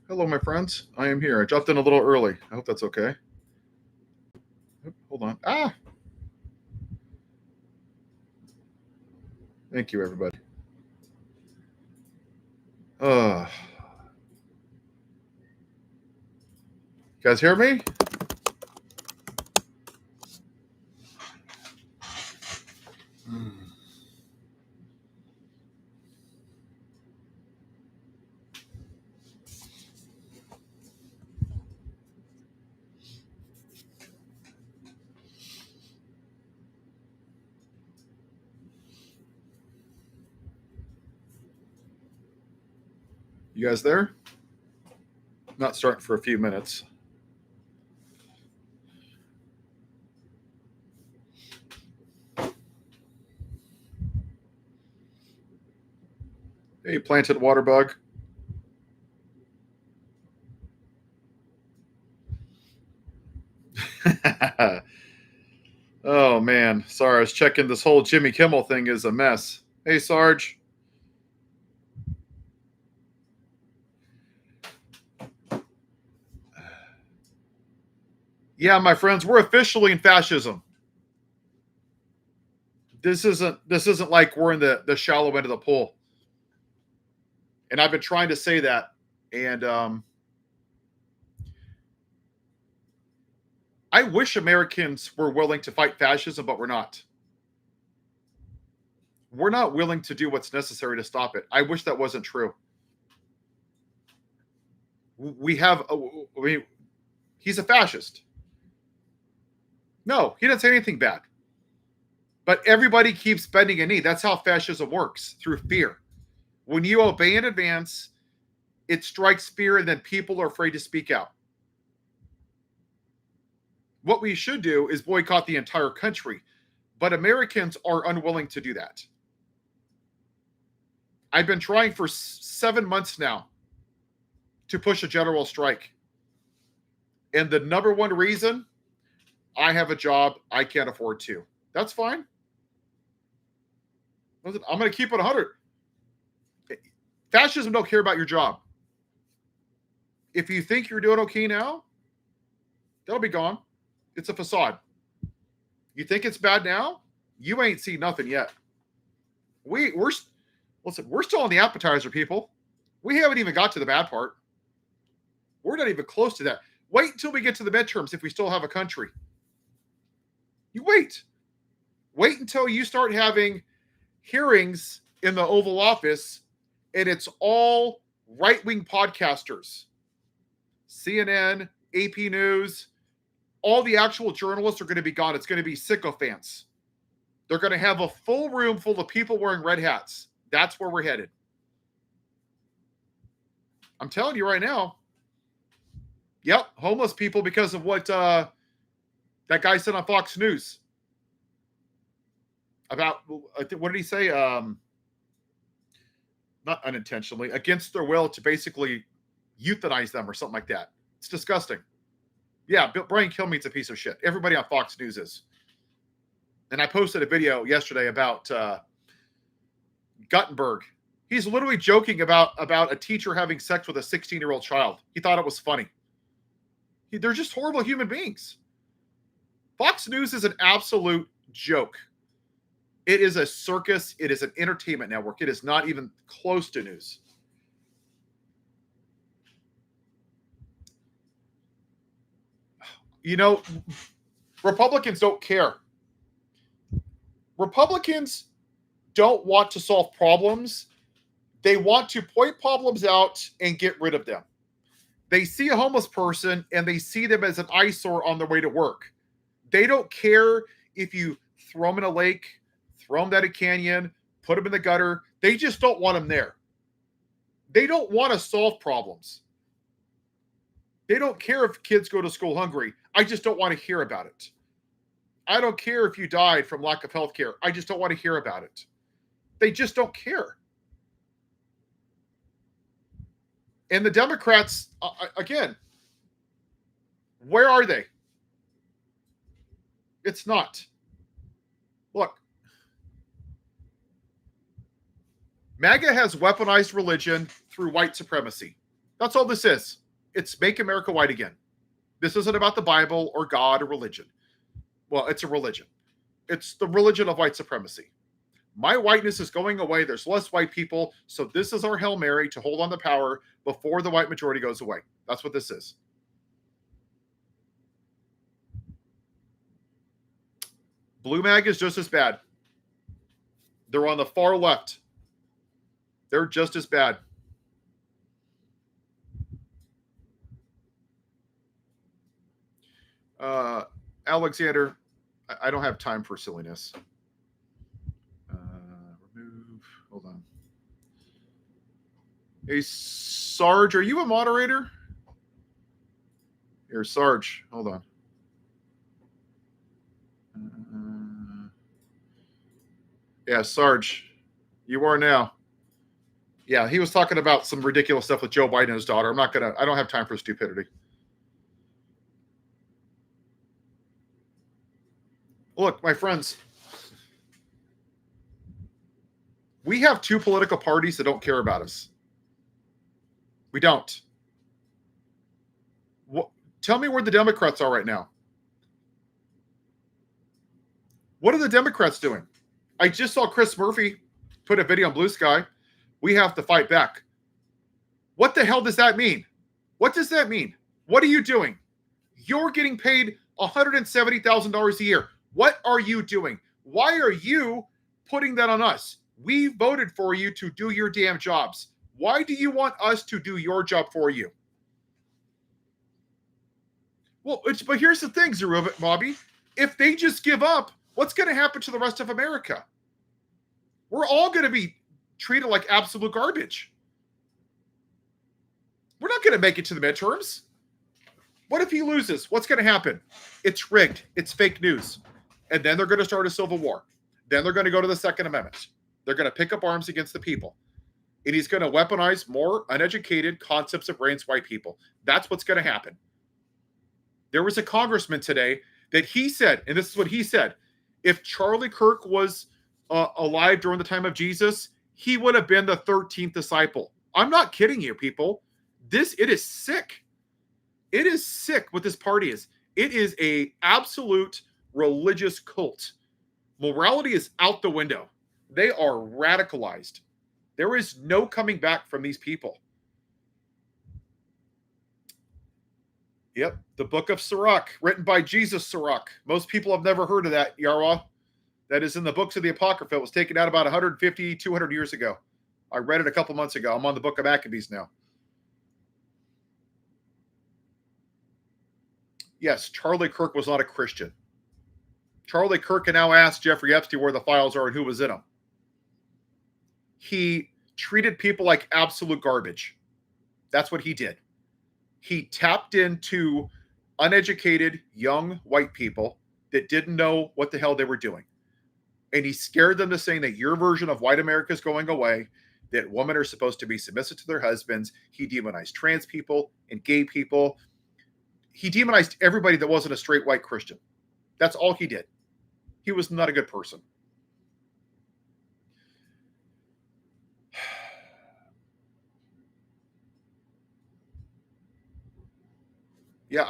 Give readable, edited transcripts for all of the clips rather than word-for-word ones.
Hello, my friends. I am here. I dropped in a little early. I hope that's okay. Hold on. Thank you, everybody. You guys hear me? You guys there? Not starting for a few minutes. Hey, planted water bug. Oh, man. Sorry, I was checking. This whole Jimmy Kimmel thing is a mess. Hey, Sarge. Yeah, my friends, we're officially in fascism. This isn't like we're in the shallow end of the pool. And I've been trying to say that. And I wish Americans were willing to fight fascism, but we're not. We're not willing to do what's necessary to stop it. I wish that wasn't true. We have, he's a fascist. No, he didn't say anything bad. But everybody keeps bending a knee. That's how fascism works, through fear. When you obey in advance, it strikes fear, and then people are afraid to speak out. What we should do is boycott the entire country, but Americans are unwilling to do that. I've been trying for 7 months now to push a general strike. And the number one reason, I have a job I can't afford to. That's fine. Listen, I'm going to keep it 100. Fascism don't care about your job. If you think you're doing okay now, that'll be gone. It's a facade. You think it's bad now? You ain't seen nothing yet. We're still on the appetizer, people. We haven't even got to the bad part. We're not even close to that. Wait until we get to the midterms if we still have a country. You wait. Wait until you start having hearings in the Oval Office and it's all right-wing podcasters. CNN, AP News, all the actual journalists are going to be gone. It's going to be sycophants. They're going to have a full room full of people wearing red hats. That's where we're headed. I'm telling you right now. Yep, homeless people because of what that guy said on Fox News. About, what did he say? Not unintentionally, against their will to basically euthanize them or something like that. It's disgusting. Yeah, Brian Kilmeade's a piece of shit. Everybody on Fox News is. And I posted a video yesterday about Guttenberg. He's literally joking about a teacher having sex with a 16-year-old child. He thought it was funny. They're just horrible human beings. Fox News is an absolute joke. It is a circus. It is an entertainment network. It is not even close to news. You know, Republicans don't care. Republicans don't want to solve problems. They want to point problems out and get rid of them. They see a homeless person and they see them as an eyesore on their way to work. They don't care if you throw them in a lake, throw them down a canyon, put them in the gutter. They just don't want them there. They don't want to solve problems. They don't care if kids go to school hungry. I just don't want to hear about it. I don't care if you died from lack of health care. I just don't want to hear about it. They just don't care. And the Democrats, again, where are they? It's not. Look, MAGA has weaponized religion through white supremacy. That's all this is. It's make America white again. This isn't about the Bible or God or religion. Well, it's a religion. It's the religion of white supremacy. My whiteness is going away. There's less white people. So this is our Hail Mary to hold on to power before the white majority goes away. That's what this is. Blue MAGA is just as bad. They're on the far left. They're just as bad. Alexander, I don't have time for silliness. Remove. Hold on. Hey, Sarge, are you a moderator? Here, Sarge, hold on. Yeah, Sarge, you are now. Yeah, he was talking about some ridiculous stuff with Joe Biden and his daughter. I don't have time for stupidity. Look, my friends, we have two political parties that don't care about us. We don't. Tell me where the Democrats are right now. What are the Democrats doing? I just saw Chris Murphy put a video on Blue Sky. We have to fight back. What the hell does that mean? What does that mean? What are you doing? You're getting paid $170,000 a year. What are you doing? Why are you putting that on us? We voted for you to do your damn jobs. Why do you want us to do your job for you? Well, but here's the thing, Zerubbabel, Bobby. If they just give up, what's going to happen to the rest of America? We're all going to be treated like absolute garbage. We're not going to make it to the midterms. What if he loses? What's going to happen? It's rigged. It's fake news. And then they're going to start a civil war. Then they're going to go to the Second Amendment. They're going to pick up arms against the people. And he's going to weaponize more uneducated concepts of brains white people. That's what's going to happen. There was a congressman today that he said, and this is what he said, if Charlie Kirk was alive during the time of Jesus, he would have been the 13th disciple. I'm not kidding you, people. It is sick. It is sick what this party is. It is a absolute religious cult. Morality is out the window. They are radicalized. There is no coming back from these people. Yep, the Book of Sirach, written by Jesus Sirach. Most people have never heard of that, Yarwa. That is in the books of the Apocrypha. It was taken out about 150, 200 years ago. I read it a couple months ago. I'm on the Book of Maccabees now. Yes, Charlie Kirk was not a Christian. Charlie Kirk can now ask Jeffrey Epstein where the files are and who was in them. He treated people like absolute garbage. That's what he did. He tapped into uneducated, young white people that didn't know what the hell they were doing. And he scared them to saying that your version of white America is going away, that women are supposed to be submissive to their husbands. He demonized trans people and gay people. He demonized everybody that wasn't a straight white Christian. That's all he did. He was not a good person. Yeah,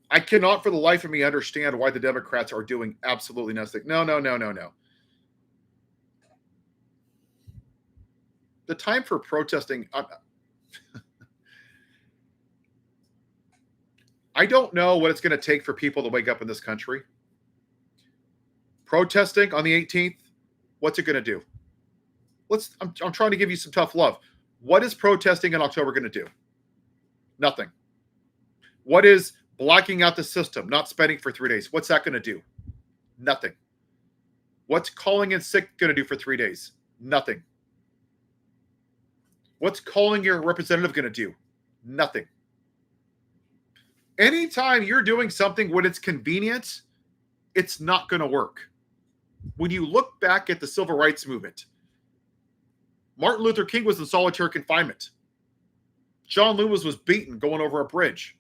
I cannot for the life of me understand why the Democrats are doing absolutely nothing. No. The time for protesting, I don't know what it's going to take for people to wake up in this country. Protesting on the 18th, what's it going to do? I'm trying to give you some tough love. What is protesting in October going to do? Nothing. What is blocking out the system, not spending for 3 days? What's that going to do? Nothing. What's calling in sick going to do for 3 days? Nothing. What's calling your representative going to do? Nothing. Anytime you're doing something when it's convenient, it's not going to work. When you look back at the civil rights movement, Martin Luther King was in solitary confinement. John Lewis was beaten going over a bridge.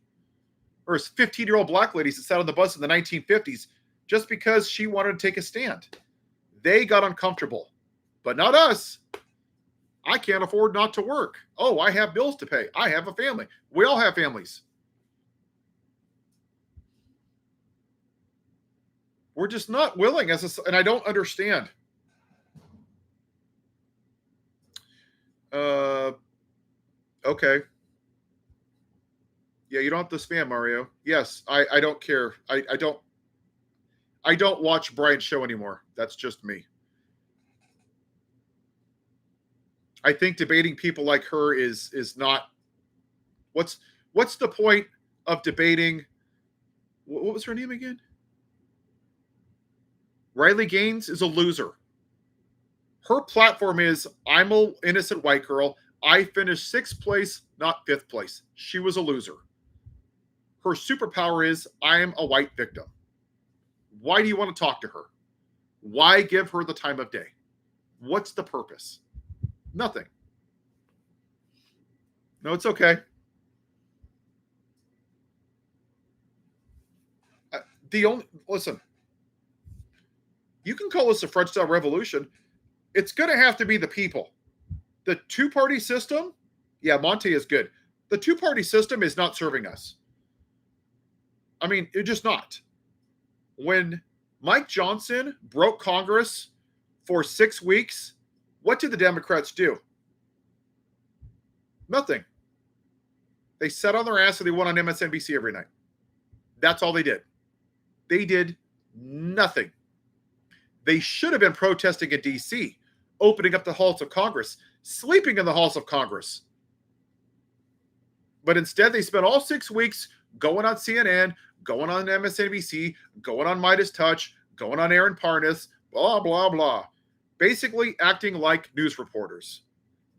There was 15-year-old black ladies that sat on the bus in the 1950s just because she wanted to take a stand. They got uncomfortable, but not us. I can't afford not to work. Oh, I have bills to pay. I have a family. We all have families. We're just not willing and I don't understand. Okay. Yeah, you don't have to spam, Mario. Yes, I don't care. I don't watch Brian's show anymore. That's just me. I think debating people like her is not what's the point of debating what was her name again? Riley Gaines is a loser. Her platform is I'm an innocent white girl. I finished 6th place, not 5th place. She was a loser. Her superpower is I am a white victim. Why do you want to talk to her? Why give her the time of day? What's the purpose? Nothing. No, it's okay. Listen, you can call this a French style revolution. It's going to have to be the people. The two-party system, yeah, Monte is good. The two-party system is not serving us. I mean, it's just not. When Mike Johnson broke Congress for 6 weeks, what did the Democrats do? Nothing. They sat on their ass and they went on MSNBC every night. That's all they did. They did nothing. They should have been protesting in D.C., opening up the halls of Congress, sleeping in the halls of Congress. But instead, they spent all 6 weeks going on CNN, going on MSNBC, going on Midas Touch, going on Aaron Parnas, blah, blah, blah. Basically acting like news reporters.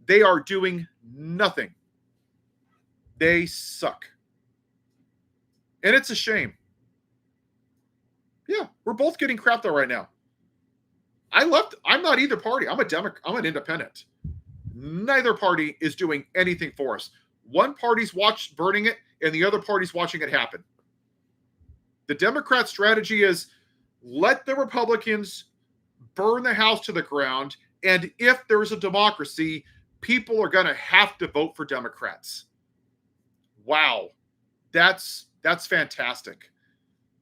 They are doing nothing. They suck. And it's a shame. Yeah, we're both getting crap though right now. I'm not either party. I'm a Democrat. I'm an independent. Neither party is doing anything for us. One party's burning it, and the other party's watching it happen. The Democrat strategy is let the Republicans burn the House to the ground, and if there's a democracy, people are going to have to vote for Democrats. Wow. That's fantastic.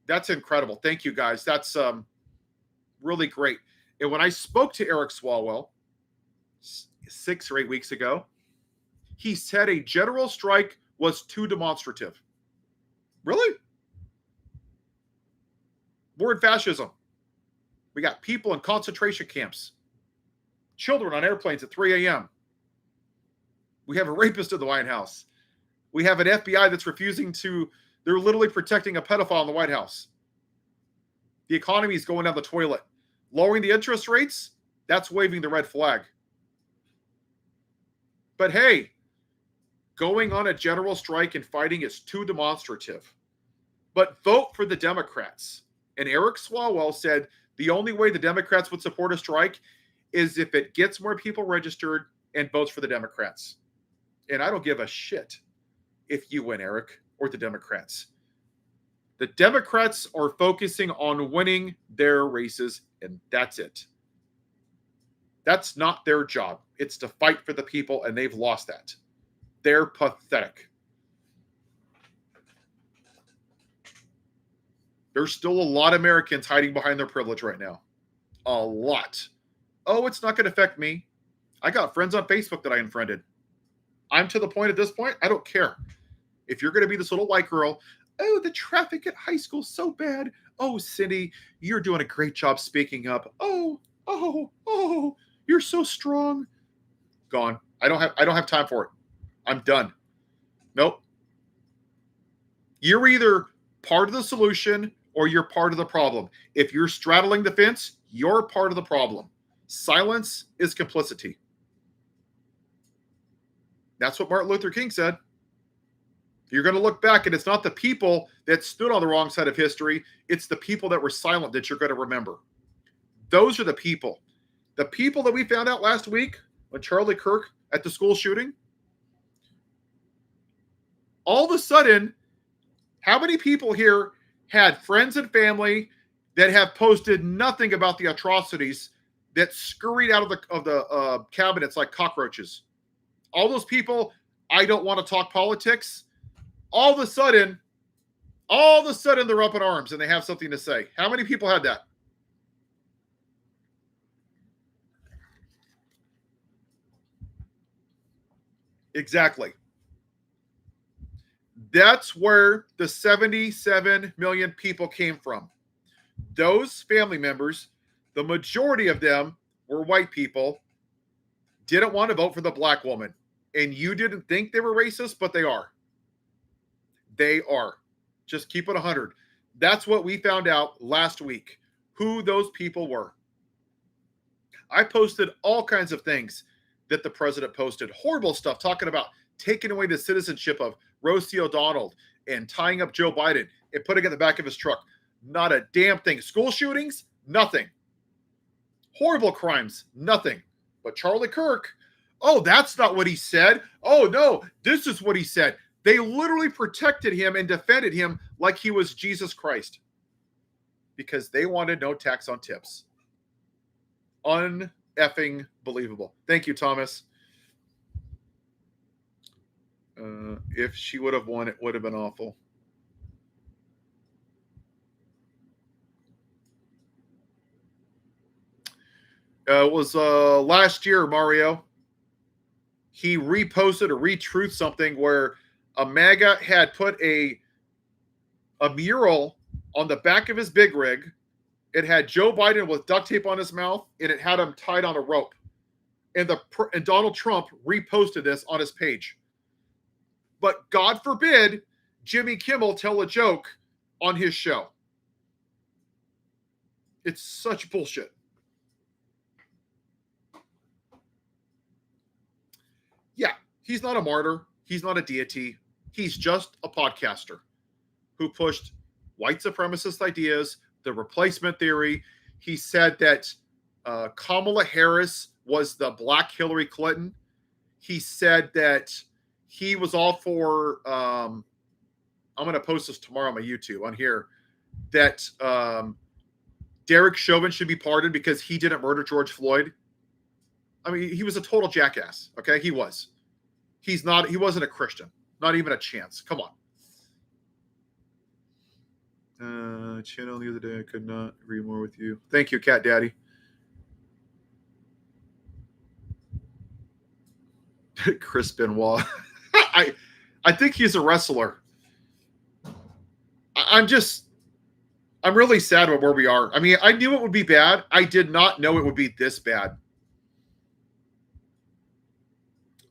That's incredible. Thank you, guys. That's really great. And when I spoke to Eric Swalwell 6 or 8 weeks ago, he said a general strike was too demonstrative. Really? We're in fascism. We got people in concentration camps, children on airplanes at 3 a.m. We have a rapist in the White House. We have an FBI that's they're literally protecting a pedophile in the White House. The economy is going down the toilet. Lowering the interest rates, that's waving the red flag. But hey, going on a general strike and fighting is too demonstrative. But vote for the Democrats. And Eric Swalwell said the only way the Democrats would support a strike is if it gets more people registered and votes for the Democrats. And I don't give a shit if you win, Eric, or the Democrats. The Democrats are focusing on winning their races, and that's it. That's not their job. It's to fight for the people, and they've lost that. They're pathetic. There's still a lot of Americans hiding behind their privilege right now. A lot. Oh, it's not going to affect me. I got friends on Facebook that I unfriended. I'm to the point at this point, I don't care. If you're going to be this little white girl, oh, the traffic at high school's so bad. Oh, Cindy, you're doing a great job speaking up. Oh, you're so strong. Gone. I don't have time for it. I'm done. Nope. You're either part of the solution or you're part of the problem. If you're straddling the fence, you're part of the problem. Silence is complicity. That's what Martin Luther King said. You're going to look back, and it's not the people that stood on the wrong side of history. It's the people that were silent that you're going to remember. Those are the people. The people that we found out last week when Charlie Kirk at the school shooting, all of a sudden, how many people here had friends and family that have posted nothing about the atrocities that scurried out of the cabinets like cockroaches. All those people, I don't want to talk politics. All of a sudden, they're up in arms and they have something to say. How many people had that? Exactly. That's where the 77 million people came from. Those family members, the majority of them were white people, didn't want to vote for the black woman. And you didn't think they were racist, but they are. They are. Just keep it 100. That's what we found out last week, who those people were. I posted all kinds of things that the president posted. Horrible stuff, talking about taking away the citizenship of Rosie O'Donnell and tying up Joe Biden and putting it in the back of his truck. Not a damn thing. School shootings, nothing. Horrible crimes, nothing. But Charlie Kirk, oh, that's not what he said. Oh, no, this is what he said. They literally protected him and defended him like he was Jesus Christ because they wanted no tax on tips. Un-effing believable. Thank you, Thomas. If she would have won, it would have been awful. It was last year, Mario. He reposted or retruthed something where a MAGA had put a mural on the back of his big rig. It had Joe Biden with duct tape on his mouth, and it had him tied on a rope. And Donald Trump reposted this on his page. But God forbid Jimmy Kimmel tell a joke on his show. It's such bullshit. Yeah, he's not a martyr. He's not a deity. He's just a podcaster who pushed white supremacist ideas, the replacement theory. He said that Kamala Harris was the black Hillary Clinton. He said that he was all for, I'm going to post this tomorrow on my YouTube on here, that Derek Chauvin should be pardoned because he didn't murder George Floyd. I mean, he was a total jackass. Okay, he was. He wasn't a Christian. Not even a chance. Come on. Channel the other day, I could not agree more with you. Thank you, Cat Daddy. Chris Benoit. I think he's a wrestler. I'm really sad about where we are. I mean, I knew it would be bad. I did not know it would be this bad.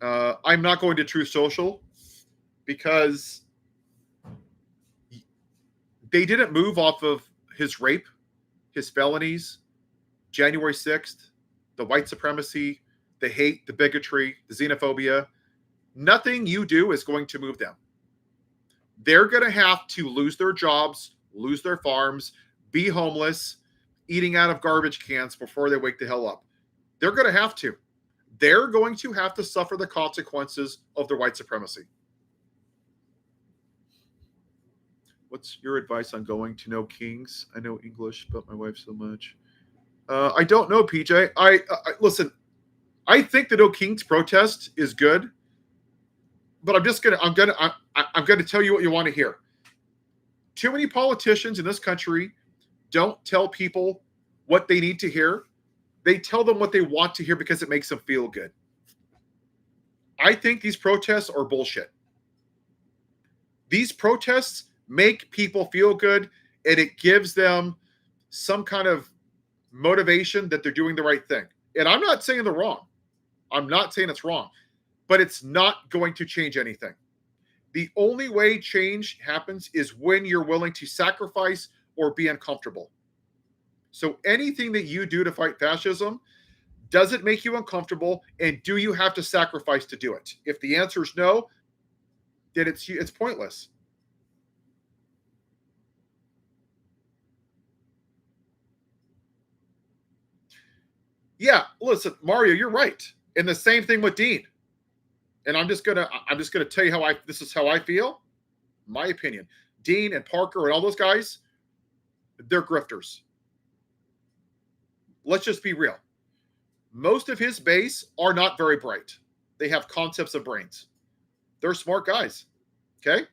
I'm not going to Truth Social because they didn't move off of his rape, his felonies, January 6th, the white supremacy, the hate, the bigotry, the xenophobia. Nothing you do is going to move them. They're going to have to lose their jobs, lose their farms, be homeless, eating out of garbage cans before they wake the hell up. They're going to have to. They're going to have to suffer the consequences of their white supremacy. What's your advice on going to No Kings? I know English, but my wife so much. I don't know, PJ. I listen. I think the No Kings protest is good, but I'm gonna tell you what you want to hear. Too many politicians in this country don't tell people what they need to hear. They tell them what they want to hear because it makes them feel good. I think these protests are bullshit. These protests make people feel good, and it gives them some kind of motivation that they're doing the right thing. And I'm not saying they're wrong. I'm not saying it's wrong, but it's not going to change anything. The only way change happens is when you're willing to sacrifice or be uncomfortable. So anything that you do to fight fascism, does it make you uncomfortable? And do you have to sacrifice to do it? If the answer is no, then it's pointless. Yeah, listen, Mario, you're right. And the same thing with Dean. And I'm just gonna tell you this is how I feel. My opinion. Dean and Parker and all those guys, they're grifters. Let's just be real. Most of his base are not very bright. They have concepts of brains. They're smart guys. Okay?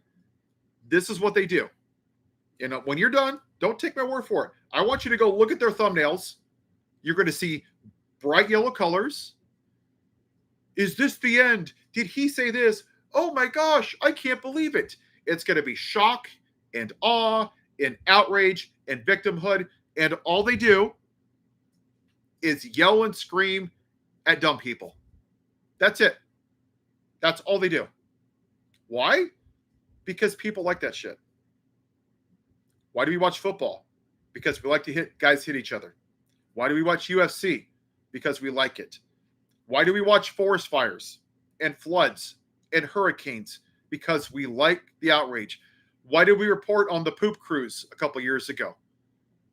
This is what they do. And when you're done, don't take my word for it. I want you to go look at their thumbnails. You're going to see bright yellow colors. Is this the end? Did he say this? Oh my gosh, I can't believe it. It's going to be shock and awe and outrage and victimhood. And all they do is yell and scream at dumb people. That's it. That's all they do. Why? Because people like that shit. Why do we watch football? Because we like to guys hit each other. Why do we watch UFC? Because we like it. Why do we watch forest fires and floods and hurricanes? Because we like the outrage. Why did we report on the poop cruise a couple years ago?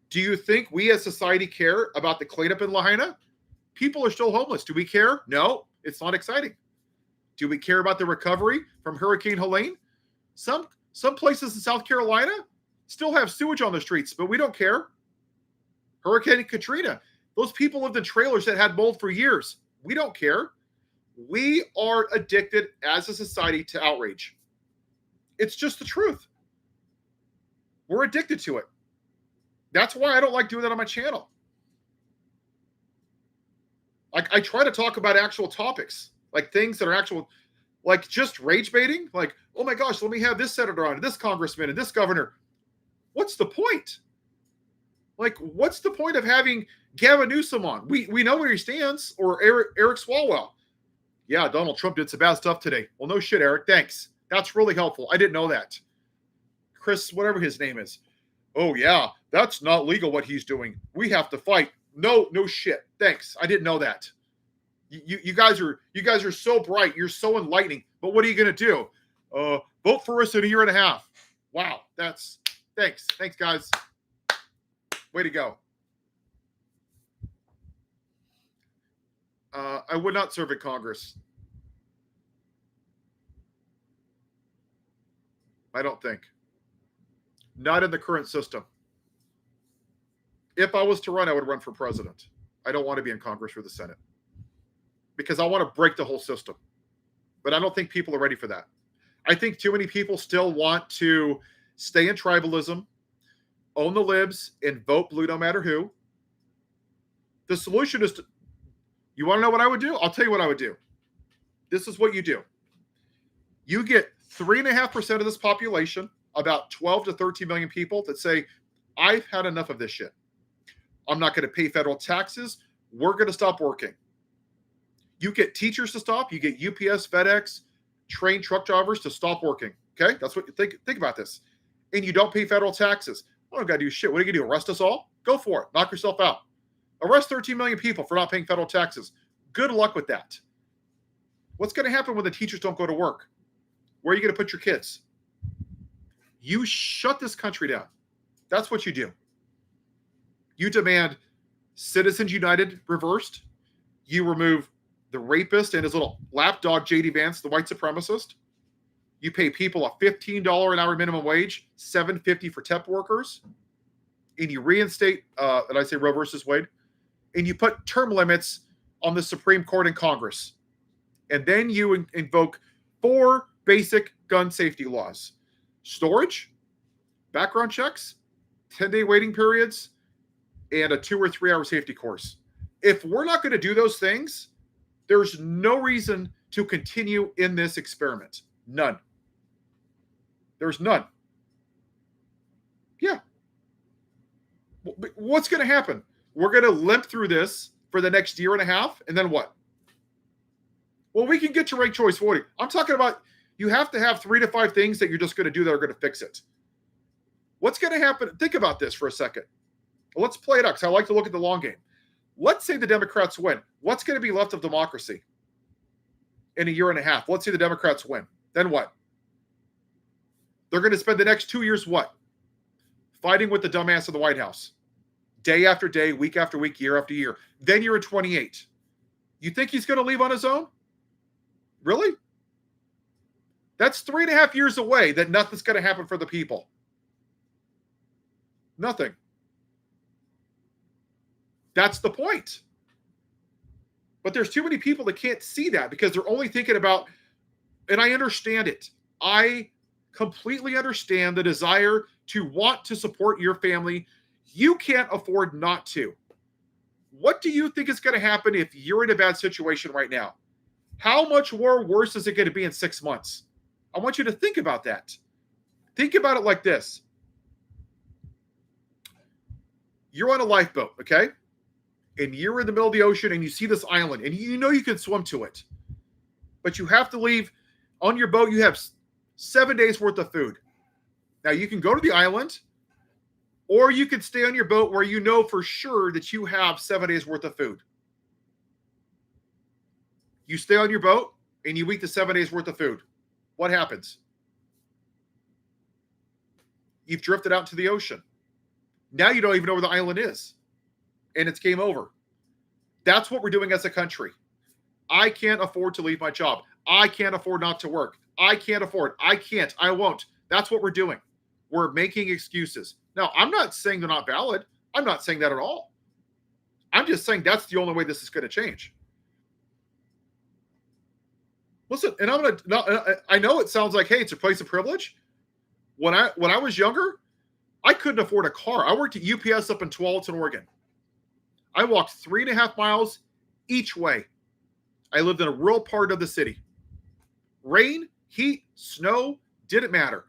Do you think we as society care about the cleanup in Lahaina? People are still homeless. Do we care? No, it's not exciting. Do we care about the recovery from Hurricane Helene? Some places in South Carolina still have sewage on the streets, but we don't care. Hurricane Katrina, those people lived in trailers that had mold for years. We don't care. We are addicted as a society to outrage. It's just the truth. We're addicted to it. That's why I don't like doing that on my channel. Like, I try to talk about actual topics, like things that are actual, like just rage baiting. Like, oh my gosh, let me have this senator on, and this congressman, and this governor. What's the point? Like, what's the point of having Gavin Newsom on? We know where he stands, or Eric Swalwell. Yeah, Donald Trump did some bad stuff today. Well, no shit, Eric. Thanks. That's really helpful. I didn't know that. Chris, whatever his name is. Oh yeah, that's not legal what he's doing. We have to fight. No shit. Thanks. I didn't know that. You guys are so bright. You're so enlightening. But what are you gonna do? Vote for us in a year and a half. Wow. Thanks. Thanks, guys. Way to go. I would not serve in Congress. I don't think. Not in the current system. If I was to run, I would run for president. I don't want to be in Congress or the Senate because I want to break the whole system. But I don't think people are ready for that. I think too many people still want to stay in tribalism, own the libs, and vote blue no matter who. The solution is to, you want to know what I would do? I'll tell you what I would do. This is what you do. You get 3.5% of this population, about 12 to 13 million people, that say, I've had enough of this shit. I'm not going to pay federal taxes. We're going to stop working. You get teachers to stop. You get UPS, FedEx, train truck drivers to stop working. Okay? That's what you think about this. And you don't pay federal taxes. I don't got to do shit. What are you going to do? Arrest us all? Go for it. Knock yourself out. Arrest 13 million people for not paying federal taxes. Good luck with that. What's going to happen when the teachers don't go to work? Where are you going to put your kids? You shut this country down. That's what you do. You demand Citizens United reversed. You remove the rapist and his little lapdog, J.D. Vance, the white supremacist. You pay people a $15 an hour minimum wage, $7.50 for temp workers. And you reinstate, and I say Roe versus Wade. And you put term limits on the Supreme Court and Congress. And then you invoke 4 basic gun safety laws. Storage, background checks, 10-day waiting periods, and a 2 or 3 hour safety course. If we're not going to do those things, there's no reason to continue in this experiment. None. There's none. Yeah. What's going to happen? We're going to limp through this for the next year and a half, and then what? Well, we can get to ranked choice voting. I'm talking about you have to have 3 to 5 things that you're just going to do that are going to fix it. What's going to happen? Think about this for a second. Well, let's play it out because I like to look at the long game. Let's say the Democrats win. What's going to be left of democracy in a year and a half? Let's say the Democrats win. Then what? They're going to spend the next 2 years what? Fighting with the dumbass in the White House. Day after day, week after week, year after year. Then you're in 28. You think he's going to leave on his own? Really? That's 3.5 years away that nothing's going to happen for the people. Nothing. That's the point. But there's too many people that can't see that because they're only thinking about, and I understand it. I completely understand the desire to want to support your family. You can't afford not to. What do you think is going to happen if you're in a bad situation right now? How much more worse is it going to be in 6 months? I want you to think about that. Think about it like this. You're on a lifeboat, okay? And you're in the middle of the ocean and you see this island and you know you can swim to it. But you have to leave. On your boat, you have 7 days worth of food. Now, you can go to the island or you can stay on your boat where you know for sure that you have 7 days worth of food. You stay on your boat and you eat the 7 days worth of food. What happens? You've drifted out to the ocean. Now you don't even know where the island is. And it's game over. That's what we're doing as a country. I can't afford to leave my job. I can't afford not to work. I can't afford. I can't. I won't. That's what we're doing. We're making excuses. Now, I'm not saying they're not valid. I'm not saying that at all. I'm just saying that's the only way this is going to change. Listen, and I know it sounds like, hey, it's a place of privilege. When I was younger, I couldn't afford a car. I worked at UPS up in Tualatin, Oregon. I walked 3.5 miles each way. I lived in a rural part of the city. Rain, heat, snow, didn't matter.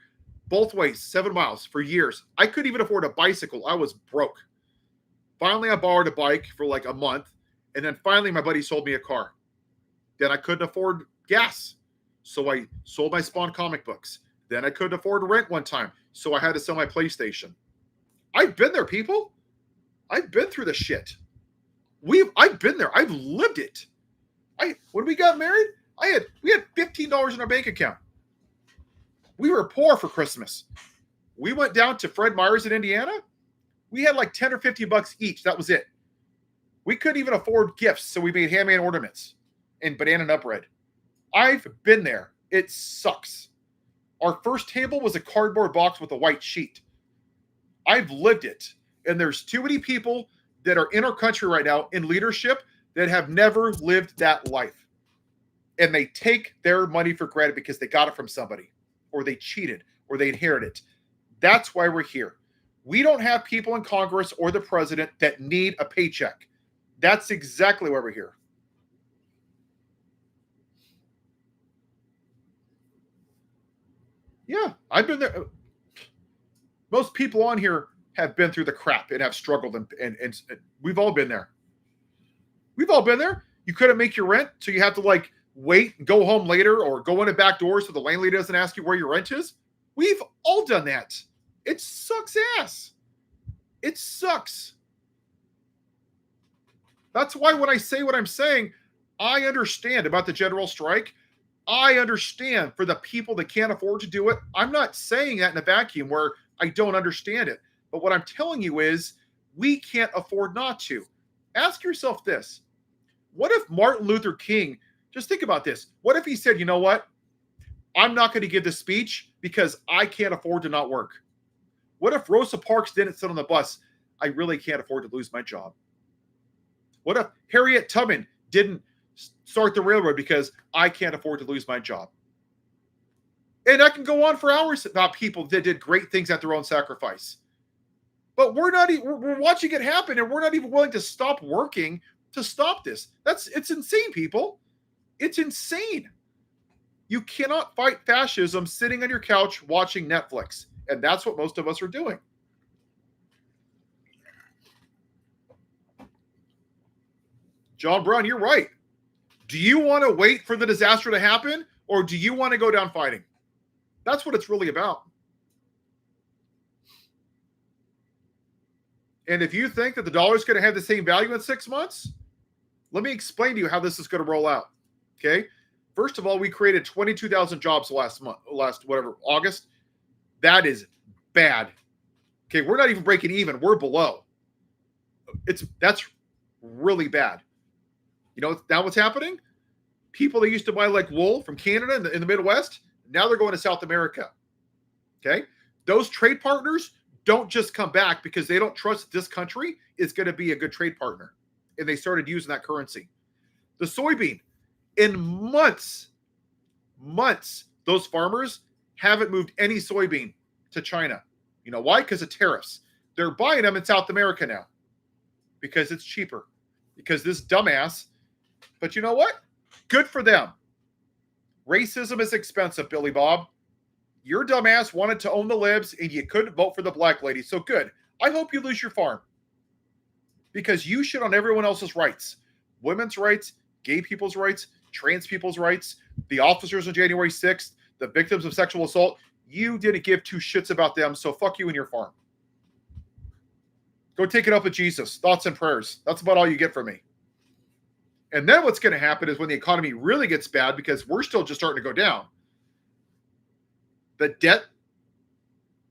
Both ways, 7 miles for years. I couldn't even afford a bicycle. I was broke. Finally, I borrowed a bike for like a month. And then finally, my buddy sold me a car. Then I couldn't afford gas. So I sold my Spawn comic books. Then I couldn't afford rent one time. So I had to sell my PlayStation. I've been there, people. I've been through the shit. I've been there. I've lived it. When we got married, we had $15 in our bank account. We were poor for Christmas. We went down to Fred Meyer's in Indiana. We had like 10 or 50 bucks each. That was it. We couldn't even afford gifts, so we made handmade ornaments and banana nut bread. I've been there. It sucks. Our first table was a cardboard box with a white sheet. I've lived it. And there's too many people that are in our country right now in leadership that have never lived that life. And they take their money for granted because they got it from somebody, or they cheated, or they inherited it. That's why we're here. We don't have people in Congress or the president that need a paycheck. That's exactly why we're here. Yeah, I've been there. Most people on here have been through the crap and have struggled, and we've all been there. We've all been there. You couldn't make your rent, so you have to like wait and go home later or go in a back door so the landlady doesn't ask you where your rent is. We've all done that. It sucks ass. It sucks. That's why when I say what I'm saying, I understand about the general strike. I understand for the people that can't afford to do it. I'm not saying that in a vacuum where I don't understand it. But what I'm telling you is we can't afford not to. Ask yourself this. What if Martin Luther King, just think about this. What if he said, you know what? I'm not going to give this speech because I can't afford to not work. What if Rosa Parks didn't sit on the bus? I really can't afford to lose my job. What if Harriet Tubman didn't start the railroad because I can't afford to lose my job? And I can go on for hours about people that did great things at their own sacrifice. But we're watching it happen, and we're not even willing to stop working to stop this. It's insane, people. It's insane. You cannot fight fascism sitting on your couch watching Netflix. And that's what most of us are doing. John Brown, you're right. Do you want to wait for the disaster to happen, or do you want to go down fighting? That's what it's really about. And if you think that the dollar is going to have the same value in 6 months, let me explain to you how this is going to roll out. Okay. First of all, we created 22,000 jobs August. That is bad. Okay. We're not even breaking even. We're below. That's really bad. You know, now what's happening? People that used to buy like wool from Canada in the Midwest, now they're going to South America. Okay. Those trade partners don't just come back because they don't trust this country is going to be a good trade partner. And they started using that currency. The soybean. In months, those farmers haven't moved any soybean to China. You know why? Because of tariffs. They're buying them in South America now because it's cheaper. Because this dumbass, but you know what? Good for them. Racism is expensive, Billy Bob. Your dumbass wanted to own the libs and you couldn't vote for the black lady. So good. I hope you lose your farm. Because you shit on everyone else's rights. Women's rights, gay people's rights, trans people's rights, the officers on January 6th, the victims of sexual assault. You didn't give two shits about them, so fuck you and your farm. Go take it up with Jesus. Thoughts and prayers. That's about all you get from me. And then what's going to happen is when the economy really gets bad, because we're still just starting to go down, the debt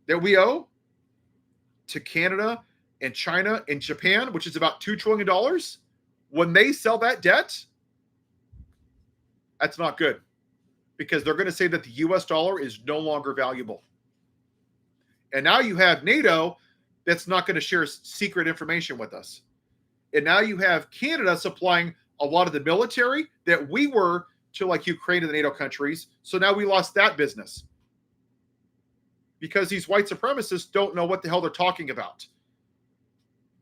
that we owe to Canada and China and Japan, which is about $2 trillion, when they sell that debt, that's not good. Because they're going to say that the US dollar is no longer valuable. And now you have NATO that's not going to share secret information with us. And now you have Canada supplying a lot of the military that we were to like Ukraine and the NATO countries. So now we lost that business. Because these white supremacists don't know what the hell they're talking about.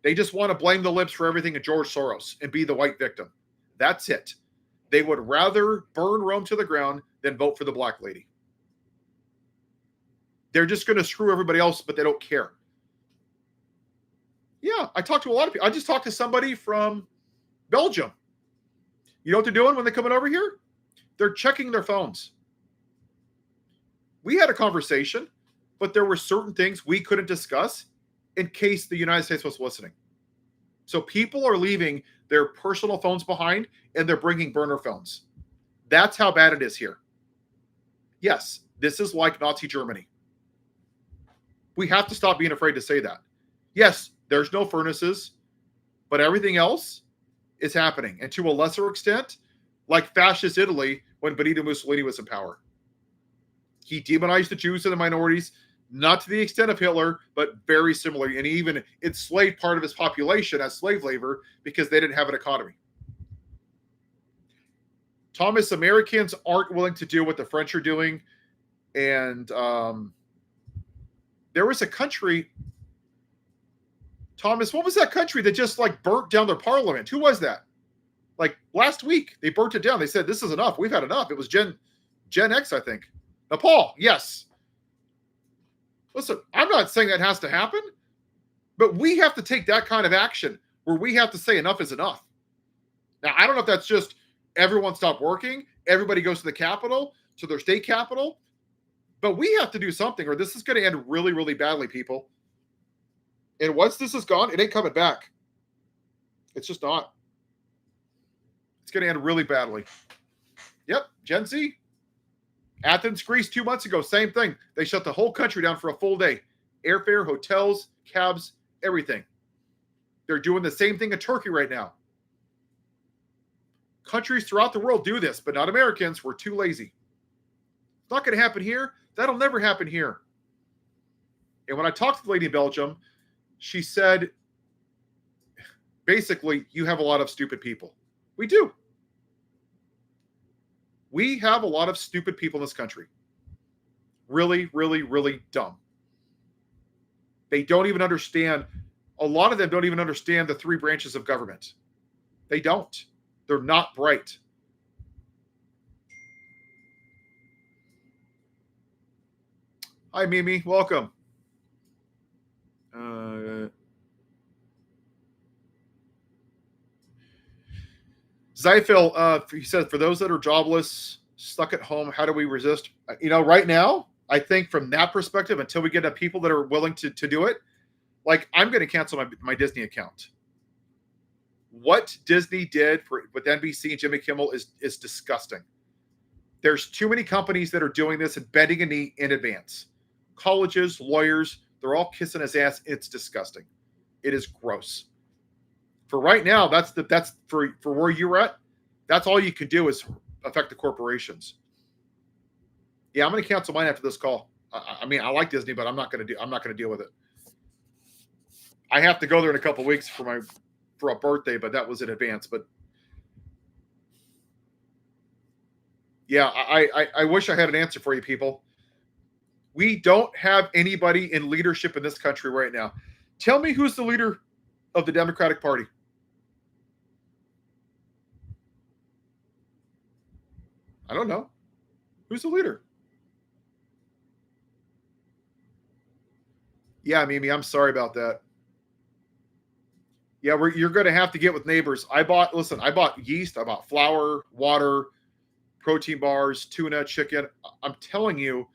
They just want to blame the libs for everything and George Soros and be the white victim. That's it. They would rather burn Rome to the ground than vote for the black lady. They're just going to screw everybody else, but they don't care. Yeah, I talked to a lot of people. I just talked to somebody from Belgium. You know what they're doing when they're coming over here? They're checking their phones. We had a conversation, but there were certain things we couldn't discuss in case the United States was listening. So people are leaving their personal phones behind and they're bringing burner phones. That's how bad it is here. Yes, this is like Nazi Germany. We have to stop being afraid to say that. Yes, there's no furnaces, but everything else is happening. And to a lesser extent, like fascist Italy when Benito Mussolini was in power. He demonized the Jews and the minorities, not to the extent of Hitler, but very similarly. And he even enslaved part of his population as slave labor because they didn't have an economy. Thomas, Americans aren't willing to do what the French are doing. And there was a country, Thomas, what was that country that just like burnt down their parliament? Who was that? Like last week, they burnt it down. They said, this is enough. We've had enough. It was Gen X, I think. Nepal, yes. Listen, I'm not saying that has to happen, but we have to take that kind of action where we have to say enough is enough. Now, I don't know if that's just everyone stop working, everybody goes to the capital, to their state capital, but we have to do something or this is going to end really, really badly, people. And once this is gone, it ain't coming back. It's just not. It's going to end really badly. Yep, Gen Z. Athens, Greece, 2 months ago, same thing. They shut the whole country down for a full day. Airfare, hotels, cabs, everything. They're doing the same thing in Turkey right now. Countries throughout the world do this, but not Americans. We're too lazy. It's not going to happen here. That'll never happen here. And when I talked to the lady in Belgium, she said, basically, you have a lot of stupid people. We do. We have a lot of stupid people in this country. Really, really, really dumb. They don't even understand. A lot of them don't even understand the three branches of government. They don't. They're not bright. Hi, Mimi. Welcome. Zyphil, he said, for those that are jobless, stuck at home, how do we resist? You know, right now, I think from that perspective, until we get people that are willing to do it, like I'm going to cancel my Disney account. What Disney did with NBC and Jimmy Kimmel is disgusting. There's too many companies that are doing this and bending a knee in advance. Colleges, lawyers, they're all kissing his ass. It's disgusting. It is gross. For right now, that's for where you're at. That's all you can do is affect the corporations. Yeah, I'm going to cancel mine after this call. I mean, I like Disney, but I'm not going to deal with it. I have to go there in a couple of weeks for a birthday, but that was in advance. But Yeah, I wish I had an answer for you, people. We don't have anybody in leadership in this country right now. Tell me who's the leader of the Democratic Party. I don't know. Who's the leader? Yeah, Mimi, I'm sorry about that. Yeah, you're going to have to get with neighbors. I bought yeast, I bought flour, water, protein bars, tuna, chicken. I'm telling you,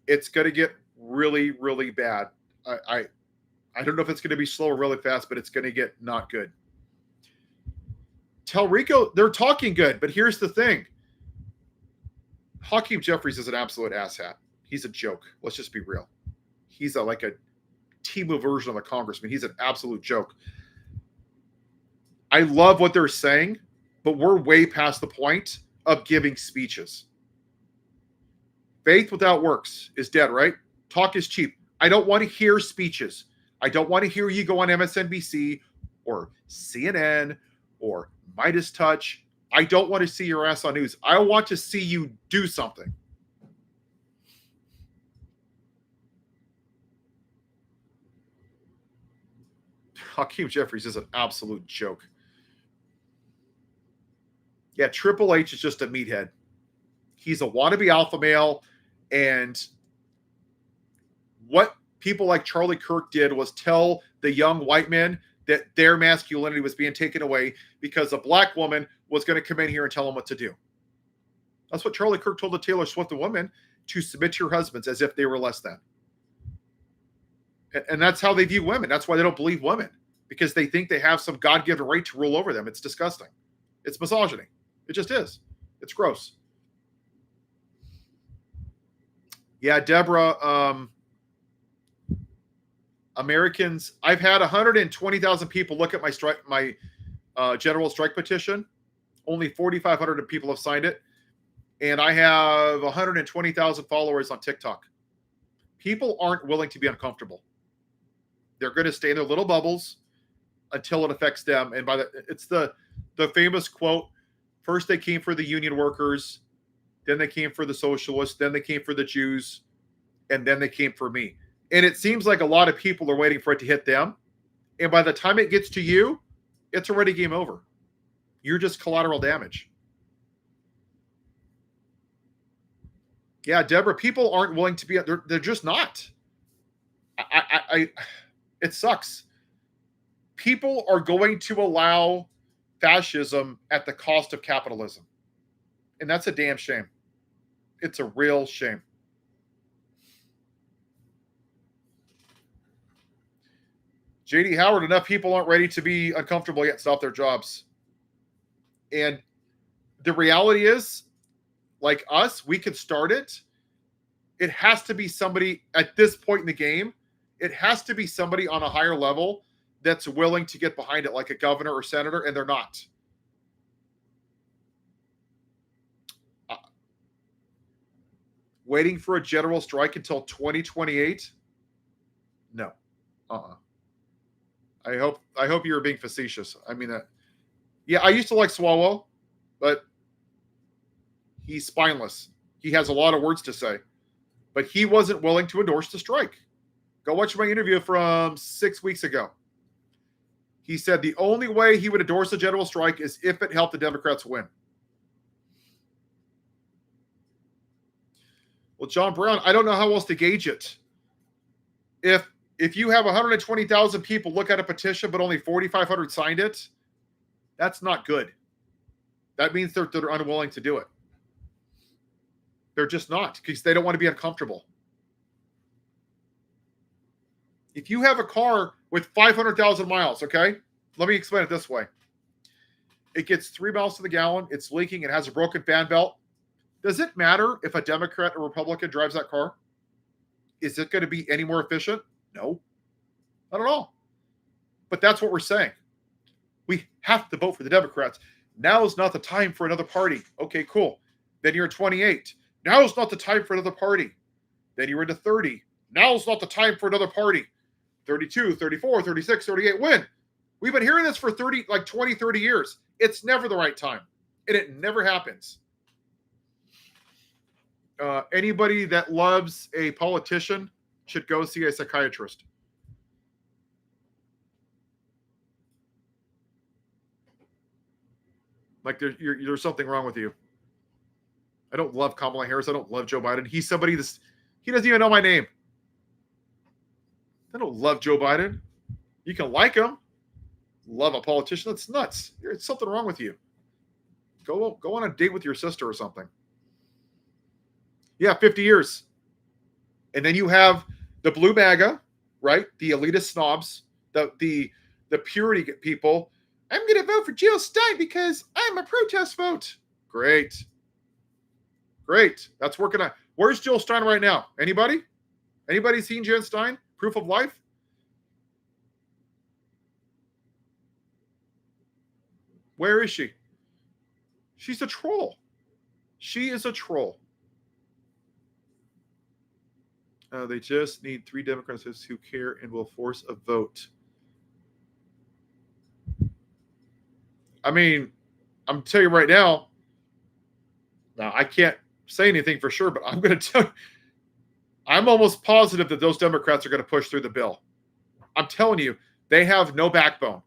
it's going to get really, really bad. I don't know if it's going to be slow or really fast, but it's going to get not good. Telrico, they're talking good, but here's the thing. Hakeem Jeffries is an absolute asshat. He's a joke. Let's just be real. He's like a Timo version of a congressman. He's an absolute joke. I love what they're saying, but we're way past the point of giving speeches. Faith without works is dead, right? Talk is cheap. I don't want to hear speeches. I don't want to hear you go on MSNBC or CNN or Midas Touch. I don't want to see your ass on news. I want to see you do something. Hakeem Jeffries is an absolute joke. Yeah, Triple H is just a meathead. He's a wannabe alpha male, and what people like Charlie Kirk did was tell the young white men that their masculinity was being taken away because a black woman was going to come in here and tell them what to do. That's what Charlie Kirk told the Taylor Swift women, to submit to your husbands as if they were less than. And that's how they view women. That's why they don't believe women, because they think they have some God-given right to rule over them. It's disgusting. It's misogyny. It just is. It's gross. Yeah, Deborah, Americans, I've had 120,000 people look at my general strike petition. Only 4,500 people have signed it. And I have 120,000 followers on TikTok. People aren't willing to be uncomfortable. They're going to stay in their little bubbles until it affects them. And it's the famous quote, first they came for the union workers, then they came for the socialists, then they came for the Jews, and then they came for me. And it seems like a lot of people are waiting for it to hit them. And by the time it gets to you, it's already game over. You're just collateral damage. Yeah, Deborah, people aren't willing to be, they're just not. It sucks. People are going to allow fascism at the cost of capitalism. And that's a damn shame. It's a real shame. JD Howard, enough people aren't ready to be uncomfortable yet stop their jobs. And the reality is, like us, we could start it. It has to be somebody at this point in the game. It has to be somebody on a higher level that's willing to get behind it, like a governor or senator, and they're not. Waiting for a general strike until 2028? No. I hope you were being facetious. I mean, yeah, I used to like Swalwell, but he's spineless. He has a lot of words to say, but he wasn't willing to endorse the strike. Go watch my interview from 6 weeks ago. He said the only way he would endorse a general strike is if it helped the Democrats win. Well, John Brown, I don't know how else to gauge it. If you have 120,000 people look at a petition, but only 4,500 signed it, that's not good. That means they're unwilling to do it. They're just not, because they don't want to be uncomfortable. If you have a car with 500,000 miles, okay, let me explain it this way. It gets 3 miles to the gallon, it's leaking, it has a broken fan belt. Does it matter if a Democrat or Republican drives that car? Is it going to be any more efficient? No, not at all. But that's what we're saying. We have to vote for the Democrats. Now is not the time for another party. Okay, cool. Then you're 28. Now is not the time for another party. Then you're into 30. Now is not the time for another party. 32, 34, 36, 38. When? We've been hearing this for 20, 30 years. It's never the right time. And it never happens. Anybody that loves a politician should go see a psychiatrist. Like there's something wrong with you. I don't love Kamala Harris. I don't love Joe Biden. He's somebody he doesn't even know my name. I don't love Joe Biden. You can like him. Love a politician. That's nuts. There's something wrong with you. Go on a date with your sister or something. Yeah, 50 years. And then you have the blue MAGA, right? The elitist snobs, the purity people. I'm going to vote for Jill Stein because I'm a protest vote. Great. That's working on. Where's Jill Stein right now? Anybody? Anybody seen Jill Stein? Proof of life? Where is she? She's a troll. She is a troll. They just need 3 Democrats who care and will force a vote. I mean, I'm telling you right now, I can't say anything for sure, but I'm going to tell you, I'm almost positive that those Democrats are going to push through the bill. I'm telling you, they have no backbone.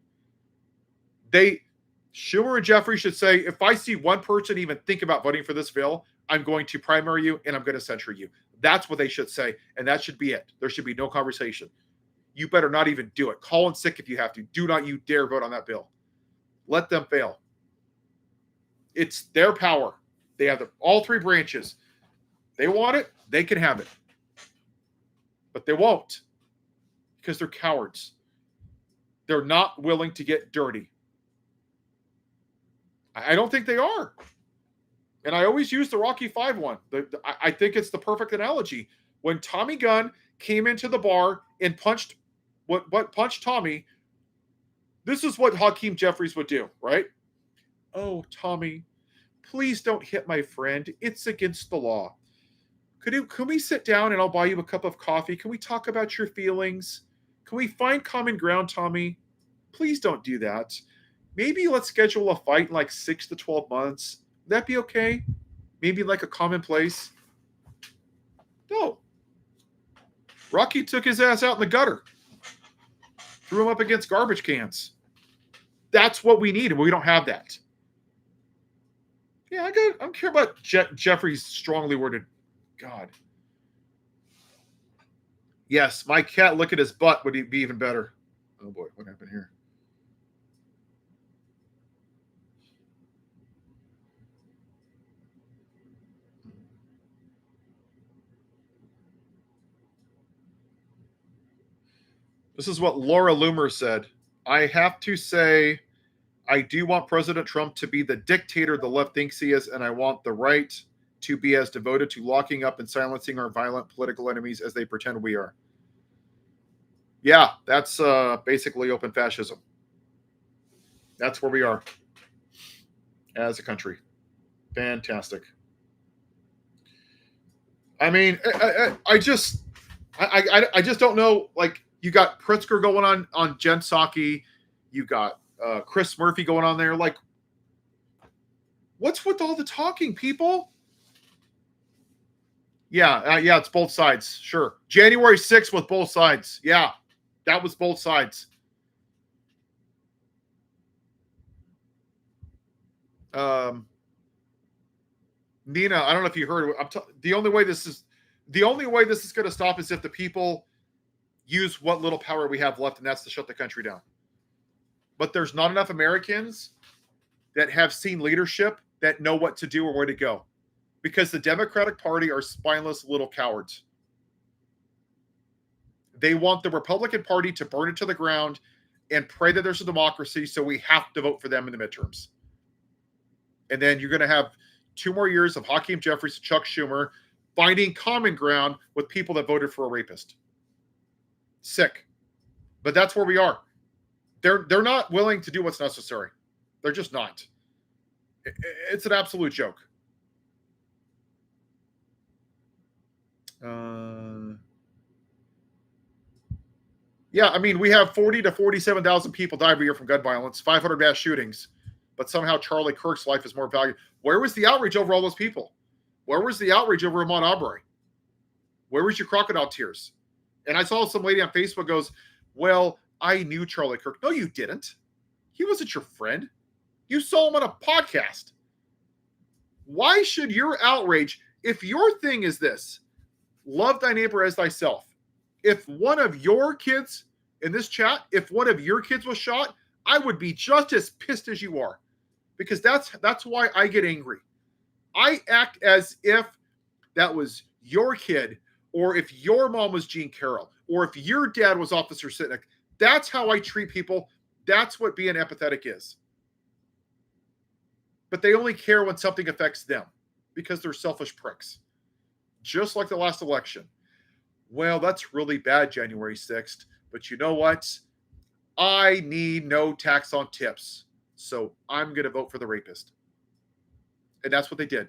Schumer and Jeffrey should say, if I see one person even think about voting for this bill, I'm going to primary you and I'm going to censure you. That's what they should say, and that should be it. There should be no conversation. You better not even do it. Call in sick if you have to. Do not you dare vote on that bill. Let them fail. It's their power. They have all 3 branches. They want it, they can have it. But they won't because they're cowards. They're not willing to get dirty. I don't think they are. And I always use the Rocky 5 one. I think it's the perfect analogy. When Tommy Gunn came into the bar and punched Tommy, this is what Hakeem Jeffries would do, right? Oh, Tommy, please don't hit my friend. It's against the law. Can we sit down and I'll buy you a cup of coffee? Can we talk about your feelings? Can we find common ground, Tommy? Please don't do that. Maybe let's schedule a fight in like 6 to 12 months. Would that be okay? Maybe like a commonplace? No. Rocky took his ass out in the gutter. Threw him up against garbage cans. That's what we need, and we don't have that. Yeah, I don't care about Jeffrey's strongly worded. God. Yes, my cat look at his butt would be even better. Oh boy, what happened here? This is what Laura Loomer said. I have to say, I do want President Trump to be the dictator the left thinks he is, and I want the right to be as devoted to locking up and silencing our violent political enemies as they pretend we are. Yeah, that's basically open fascism. That's where we are as a country. Fantastic. I mean, I just don't know. Like, you got Pritzker going on Jen Psaki. You got Chris Murphy going on there. Like, what's with all the talking, people? Yeah, it's both sides. Sure. January 6th with both sides. Yeah, that was both sides. Nina, I don't know if you heard. The only way this is going to stop is if the people use what little power we have left, and that's to shut the country down. But there's not enough Americans that have seen leadership that know what to do or where to go, because the Democratic Party are spineless little cowards. They want the Republican Party to burn it to the ground and pray that there's a democracy, so we have to vote for them in the midterms. And then you're going to have 2 more years of Hakeem Jeffries and Chuck Schumer finding common ground with people that voted for a rapist. Sick. But that's where we are. They're not willing to do what's necessary. They're just not. It's an absolute joke. Yeah, I mean, we have 40 to 47,000 people die every year from gun violence, 500 mass shootings, but somehow Charlie Kirk's life is more valuable. Where was the outrage over all those people? Where was the outrage over Ahmaud Arbery? Where was your crocodile tears? And I saw some lady on Facebook goes, well, I knew Charlie Kirk. No, you didn't. He wasn't your friend. You saw him on a podcast. Why should your outrage, if your thing is this, love thy neighbor as thyself, if one of your kids in this chat, if one of your kids was shot, I would be just as pissed as you are, because that's why I get angry. I act as if that was your kid, or if your mom was Jean Carroll, or if your dad was Officer Sitnick. That's how I treat people. That's what being empathetic is. But they only care when something affects them because they're selfish pricks. Just like the last election. Well, that's really bad, January 6th. But you know what? I need no tax on tips. So I'm going to vote for the rapist. And that's what they did.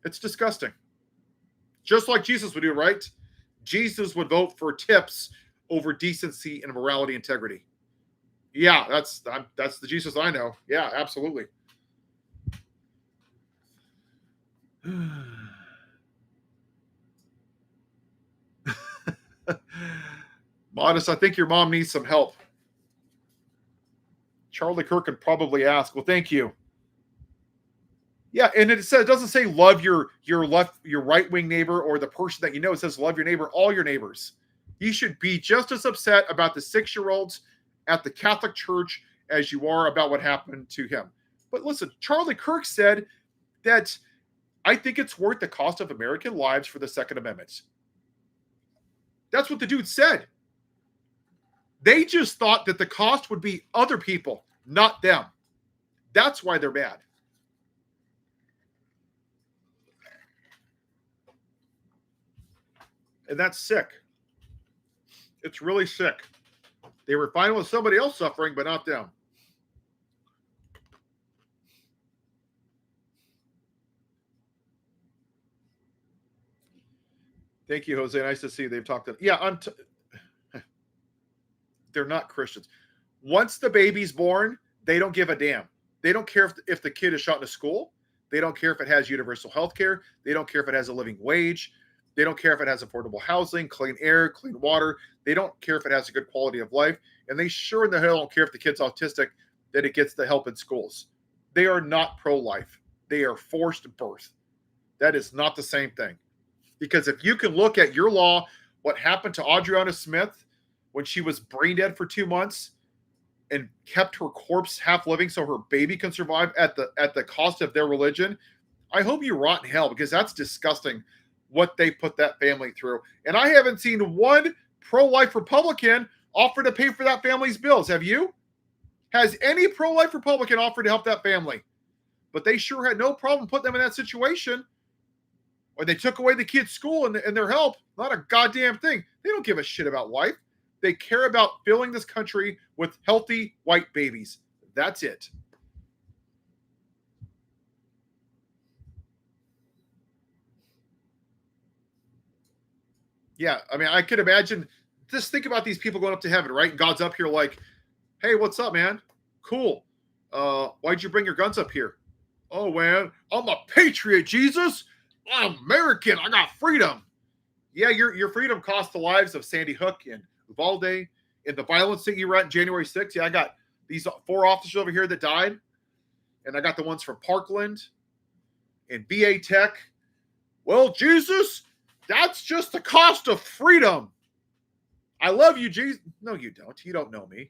It's disgusting. Just like Jesus would do, right? Jesus would vote for tips over decency and morality, integrity. Yeah, that's the Jesus I know. Yeah, absolutely. Modest, I think your mom needs some help. Charlie Kirk can probably ask. Well, thank you. Yeah, and it doesn't say love your right-wing neighbor or the person that you know. It says love your neighbor, all your neighbors. You should be just as upset about the 6-year-olds at the Catholic Church as you are about what happened to him. But listen, Charlie Kirk said that I think it's worth the cost of American lives for the Second Amendment. That's what the dude said. They just thought that the cost would be other people, not them. That's why they're mad. And that's sick. It's really sick. They were fine with somebody else suffering, but not them. Thank you, Jose. Nice to see you. They've talked to... Yeah, they're not Christians. Once the baby's born, they don't give a damn. They don't care if the kid is shot in a school. They don't care if it has universal health care. They don't care if it has a living wage. They don't care if it has affordable housing, clean air, clean water. They don't care if it has a good quality of life. And they sure in the hell don't care if the kid's autistic, that it gets the help in schools. They are not pro-life. They are forced birth. That is not the same thing. Because if you can look at your law, what happened to Adriana Smith when she was brain dead for 2 months and kept her corpse half living so her baby can survive at the cost of their religion, I hope you rot in hell, because that's disgusting what they put that family through. And I haven't seen one pro-life Republican offer to pay for that family's bills. Have you? Has any pro-life Republican offered to help that family? But they sure had no problem putting them in that situation. Or they took away the kids' school and their help. Not a goddamn thing. They don't give a shit about life. They care about filling this country with healthy white babies. That's it. Yeah, I mean, I could imagine, just think about these people going up to heaven, right? And God's up here like, hey, what's up, man? Cool. Why'd you bring your guns up here? Oh, man, I'm a patriot, Jesus. I'm American. I got freedom. Yeah, your freedom cost the lives of Sandy Hook and Uvalde and the violence that you were at January 6th. Yeah, I got these 4 officers over here that died. And I got the ones from Parkland and BA Tech. Well, Jesus, that's just the cost of freedom. I love you, Jesus. No, you don't. You don't know me.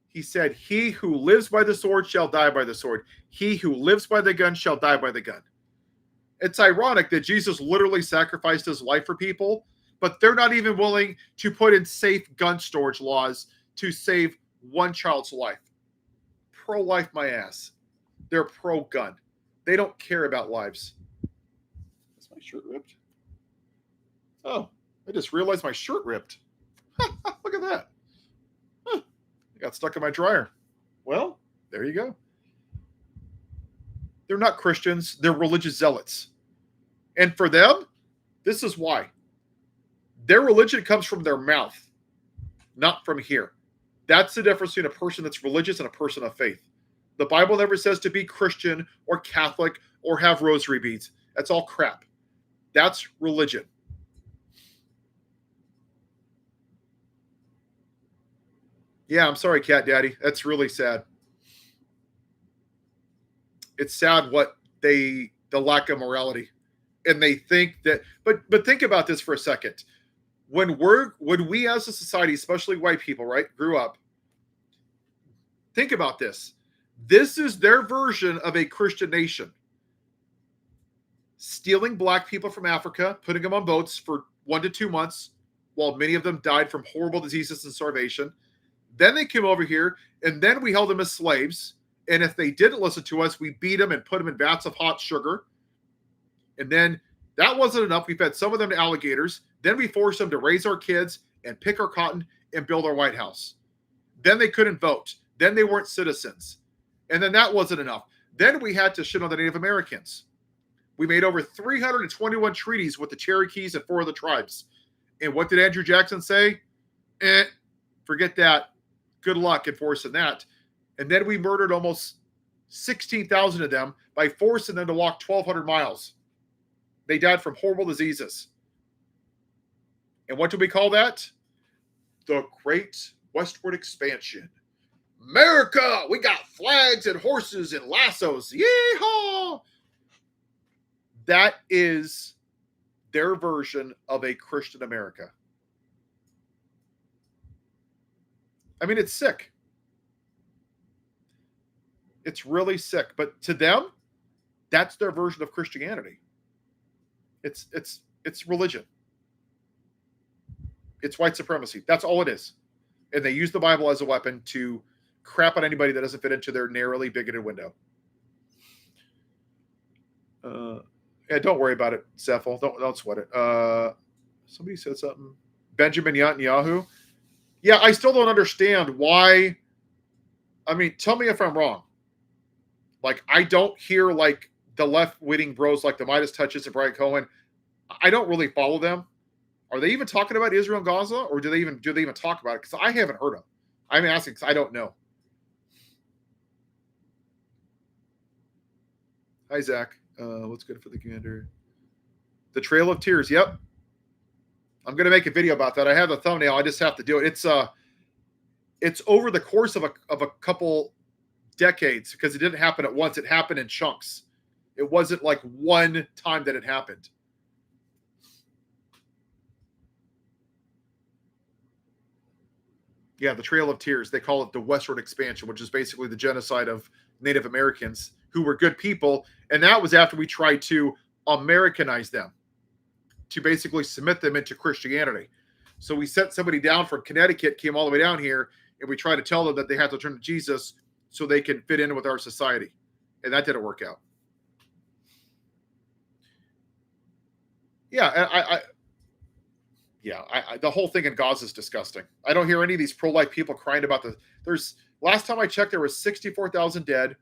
He said, he who lives by the sword shall die by the sword. He who lives by the gun shall die by the gun. It's ironic that Jesus literally sacrificed his life for people, but they're not even willing to put in safe gun storage laws to save one child's life. Pro-life my ass. They're pro-gun. They don't care about lives. Is my shirt ripped? Oh, I just realized my shirt ripped. Look at that. Huh. It got stuck in my dryer. Well, there you go. They're not Christians. They're religious zealots. And for them, this is why. Their religion comes from their mouth, not from here. That's the difference between a person that's religious and a person of faith. The Bible never says to be Christian or Catholic or have rosary beads. That's all crap. That's religion. Yeah, I'm sorry, Cat Daddy. That's really sad. It's sad what the lack of morality. And they think that, but think about this for a second. When we as a society, especially white people, right, grew up, think about this. This is their version of a Christian nation. Stealing black people from Africa, putting them on boats for 1 to 2 months, while many of them died from horrible diseases and starvation. Then they came over here, and then we held them as slaves. And if they didn't listen to us, we beat them and put them in vats of hot sugar. And then that wasn't enough. We fed some of them to alligators. Then we forced them to raise our kids and pick our cotton and build our White House. Then they couldn't vote. Then they weren't citizens. And then that wasn't enough. Then we had to shit on the Native Americans. We made over 321 treaties with the Cherokees and 4 other tribes. And what did Andrew Jackson say? Forget that. Good luck enforcing that. And then we murdered almost 16,000 of them by forcing them to walk 1,200 miles. They died from horrible diseases. And what do we call that? The Great Westward Expansion. America! We got flags and horses and lassos. Yeehaw! That is their version of a Christian America. I mean, it's sick. It's really sick. But to them, that's their version of Christianity. It's religion. It's white supremacy. That's all it is. And they use the Bible as a weapon to crap on anybody that doesn't fit into their narrowly bigoted window. Yeah, don't worry about it, Cephal. Don't sweat it. Somebody said something. Benjamin Netanyahu. Yeah, I still don't understand why. I mean, tell me if I'm wrong. Like, I don't hear like the left-wing bros like the Midas Touches and Brian Cohen. I don't really follow them. Are they even talking about Israel and Gaza, or do they even talk about it? Because I haven't heard them. I'm asking because I don't know. Hi, Zach. What's good for the commander? The Trail of Tears. Yep. I'm going to make a video about that. I have a thumbnail. I just have to do it. It's over the course of a couple decades, because it didn't happen at once. It happened in chunks. It wasn't like one time that it happened. Yeah, the Trail of Tears. They call it the Westward Expansion, which is basically the genocide of Native Americans who were good people. And that was after we tried to Americanize them, to basically submit them into Christianity. So we sent somebody down from Connecticut, came all the way down here, and we tried to tell them that they had to turn to Jesus so they can fit in with our society. And that didn't work out. Yeah, the whole thing in Gaza is disgusting. I don't hear any of these pro-life people crying about last time I checked, there was 64,000 dead,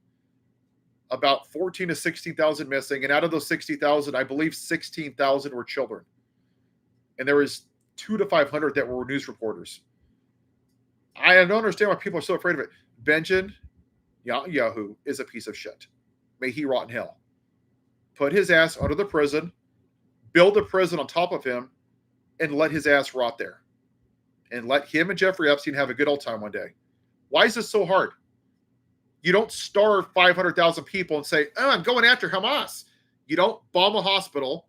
about 14 to 16,000 missing. And out of those 60,000, I believe 16,000 were children. And there was 200 to 500 that were news reporters. I don't understand why people are so afraid of it. Benjamin Netanyahu is a piece of shit. May he rot in hell. Put his ass under the prison, build a prison on top of him, and let his ass rot there. And let him and Jeffrey Epstein have a good old time one day. Why is this so hard? You don't starve 500,000 people and say, oh, I'm going after Hamas. You don't bomb a hospital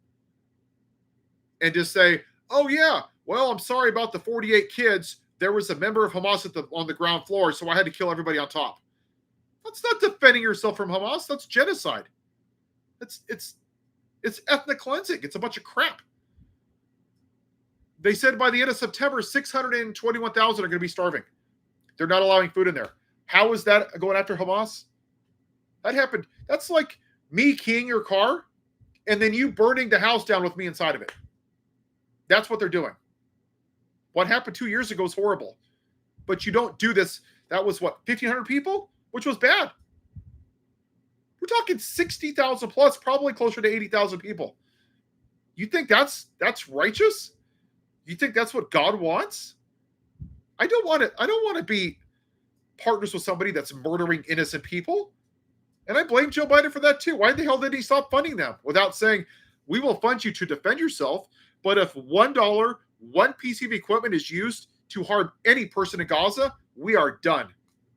and just say, oh, yeah, well, I'm sorry about the 48 kids. There was a member of Hamas on the ground floor, so I had to kill everybody on top. That's not defending yourself from Hamas. That's genocide. It's ethnic cleansing. It's a bunch of crap. They said by the end of September, 621,000 are going to be starving. They're not allowing food in there. How is that going after Hamas? That happened. That's like me keying your car and then you burning the house down with me inside of it. That's what they're doing. What happened 2 years ago is horrible. But you don't do this. That was what, 1,500 people? Which was bad. We're talking 60,000 plus, probably closer to 80,000 people. You think that's righteous? You think that's what God wants? I don't want to be partners with somebody that's murdering innocent people. And I blame Joe Biden for that too. Why the hell did he stop funding them without saying, we will fund you to defend yourself, but if $1, one piece of equipment is used to harm any person in Gaza, we are done.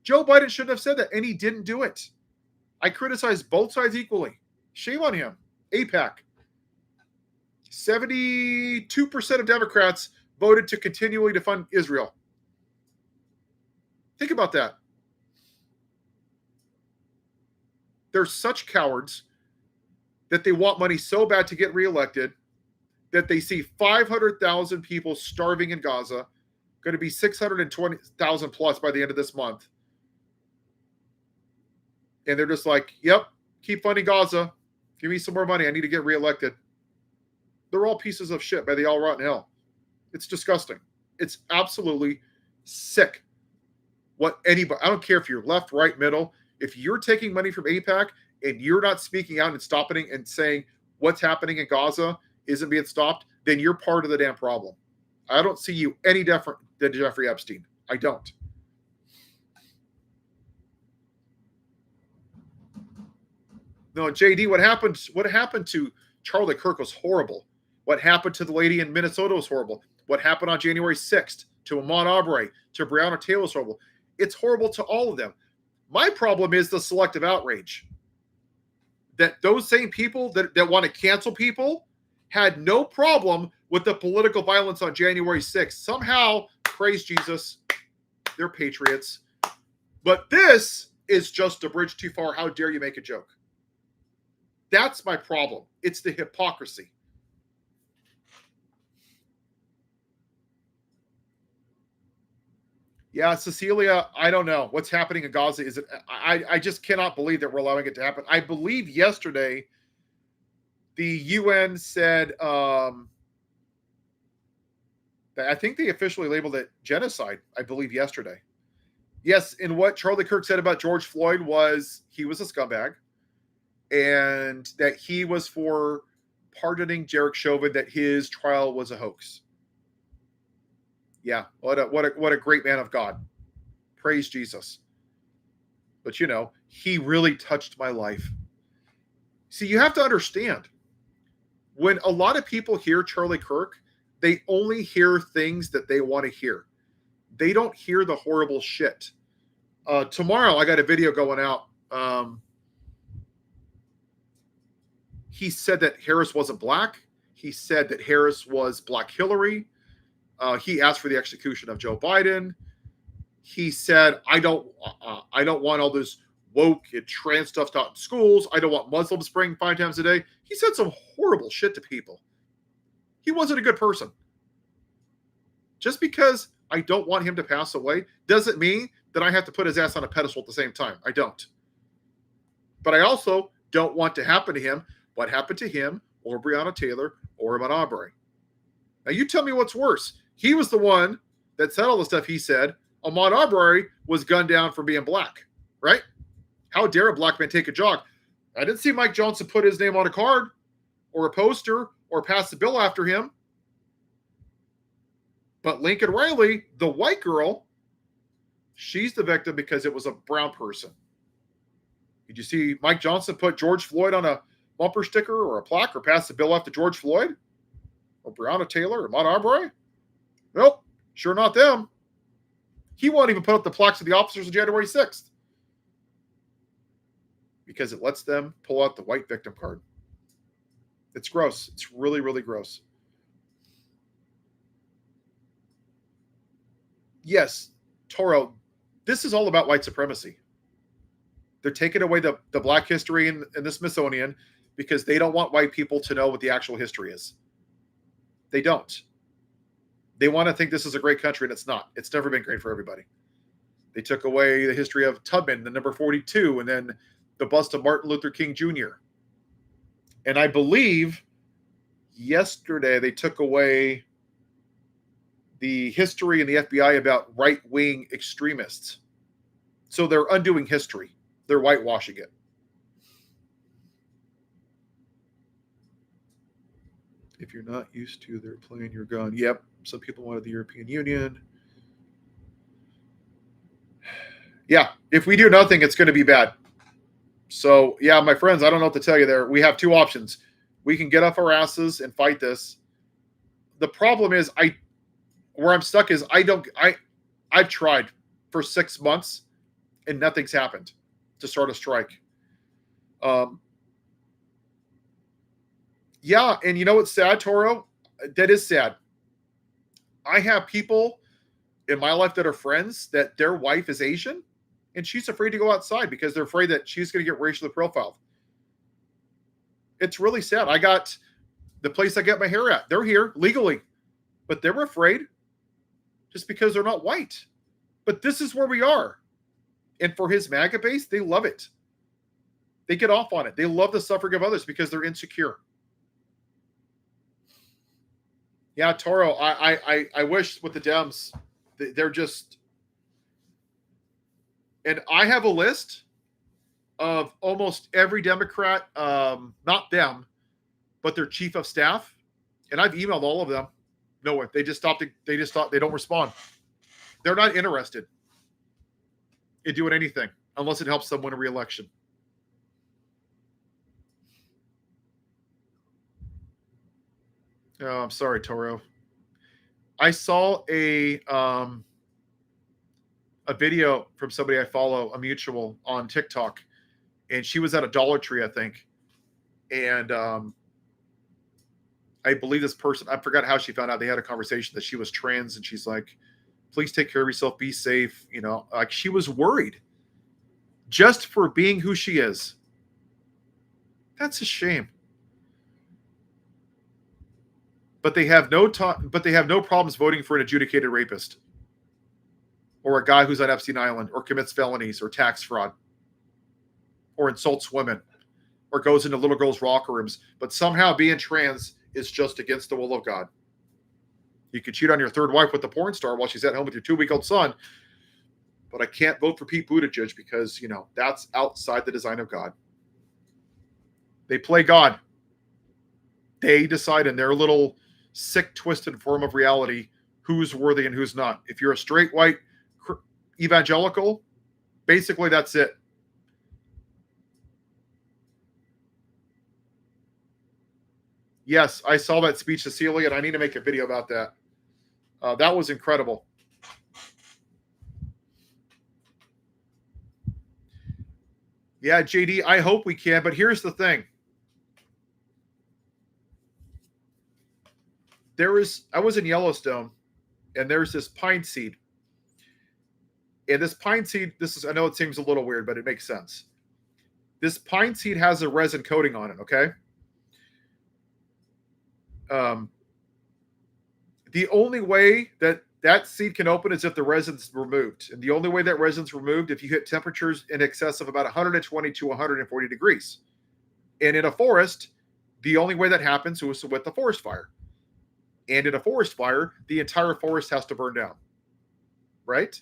Joe Biden shouldn't have said that, and he didn't do it. I criticize both sides equally. Shame on him. AIPAC. 72% of Democrats voted to continually defund Israel. Think about that. They're such cowards that they want money so bad to get reelected that they see 500,000 people starving in Gaza, going to be 620,000 plus by the end of this month. And they're just like, yep, keep funding Gaza. Give me some more money. I need to get reelected. They're all pieces of shit. May they all rot in hell. It's disgusting. It's absolutely sick. What anybody, I don't care if you're left, right, middle. If you're taking money from AIPAC and you're not speaking out and stopping and saying what's happening in Gaza isn't being stopped, then you're part of the damn problem. I don't see you any different than Jeffrey Epstein. I don't. No, JD, what happened to Charlie Kirk was horrible. What happened to the lady in Minnesota was horrible. What happened on January 6th to Ahmaud Arbery, to Breonna Taylor was horrible. It's horrible to all of them. My problem is the selective outrage. That those same people that want to cancel people had no problem with the political violence on January 6th. Somehow, praise Jesus, they're patriots. But this is just a bridge too far. How dare you make a joke? That's my problem. It's the hypocrisy. Yeah, Cecilia, I don't know what's happening in Gaza. Is it? I just cannot believe that we're allowing it to happen. I believe yesterday the UN said that I think they officially labeled it genocide. I believe yesterday. Yes, and what Charlie Kirk said about George Floyd was he was a scumbag, and that he was for pardoning Derek Chauvin, that his trial was a hoax. Yeah, what a great man of God. Praise Jesus. But you know, he really touched my life. See, you have to understand, when a lot of people hear Charlie Kirk, they only hear things that they want to hear. They don't hear the horrible shit. Tomorrow, I got a video going out. He said that Harris wasn't black. He said that Harris was Black Hillary. He asked for the execution of Joe Biden. He said, I don't want all this woke and trans stuff taught in schools. I don't want Muslims praying 5 times a day. He said some horrible shit to people. He wasn't a good person. Just because I don't want him to pass away doesn't mean that I have to put his ass on a pedestal at the same time. I don't. But I also don't want to happen to him what happened to him or Breonna Taylor or Ahmaud Arbery. Now you tell me what's worse. He was the one that said all the stuff he said. Ahmaud Arbery was gunned down for being black, right? How dare a black man take a jog? I didn't see Mike Johnson put his name on a card or a poster or pass the bill after him. But Lincoln Riley, the white girl, she's the victim because it was a brown person. Did you see Mike Johnson put George Floyd on a bumper sticker or a plaque or pass the bill after George Floyd? Or Breonna Taylor or Ahmaud Arbery? Nope, sure not them. He won't even put up the plaques of the officers on January 6th. Because it lets them pull out the white victim card. It's gross. It's really, really gross. Yes, Toro, this is all about white supremacy. They're taking away the black history and the Smithsonian because they don't want white people to know what the actual history is. They don't. They want to think this is a great country, and it's not. It's never been great for everybody. They took away the history of Tubman, the number 42, and then the bust of Martin Luther King Jr. And I believe yesterday they took away the history in the FBI about right-wing extremists. So they're undoing history. They're whitewashing it. If you're not used to, they're playing your gun. Yep. Some people wanted the European Union. Yeah. If we do nothing, it's going to be bad. So, yeah, my friends, I don't know what to tell you there. We have two options. We can get off our asses and fight this. The problem is, where I'm stuck is I've tried for 6 months and nothing's happened to start a strike. Yeah, and you know what's sad, Toro? That is sad. I have people in my life that are friends that their wife is Asian and she's afraid to go outside because they're afraid that she's going to get racially profiled. It's really sad. I got the place I get my hair at. They're here legally, but they're afraid just because they're not white. But this is where we are. And for his MAGA base, they love it. They get off on it. They love the suffering of others because they're insecure. Yeah, Toro, I wish with the Dems, they're just, and I have a list of almost every Democrat, not them, but their chief of staff, and I've emailed all of them. No one. They just stopped. They just thought they don't respond. They're not interested in doing anything unless it helps them win a re-election. Oh, I'm sorry, Toro. I saw a video from somebody I follow, a mutual, on TikTok, and she was at Idolatry, I think, and I believe this person, I forgot how she found out. They had a conversation that she was trans, and she's like, please take care of yourself, be safe. You know, like she was worried just for being who she is. That's a shame. But they have no problems voting for an adjudicated rapist or a guy who's on Epstein Island or commits felonies or tax fraud or insults women or goes into little girls' locker rooms. But somehow being trans is just against the will of God. You can cheat on your third wife with the porn star while she's at home with your 2-week-old son, but I can't vote for Pete Buttigieg because, you know, that's outside the design of God. They play God. They decide in their little sick, twisted form of reality who's worthy and who's not. If you're a straight white evangelical, basically that's it. Yes, I saw that speech to Celia, and I need to make a video about that. That was incredible. Yeah, JD, I hope we can, but here's the thing. I was in Yellowstone, and there's this pine seed. And this pine seed, I know it seems a little weird, but it makes sense. This pine seed has a resin coating on it, okay? The only way that seed can open is if the resin's removed. And the only way that resin's removed if you hit temperatures in excess of about 120 to 140 degrees. And in a forest, the only way that happens is with the forest fire. And in a forest fire, the entire forest has to burn down. Right?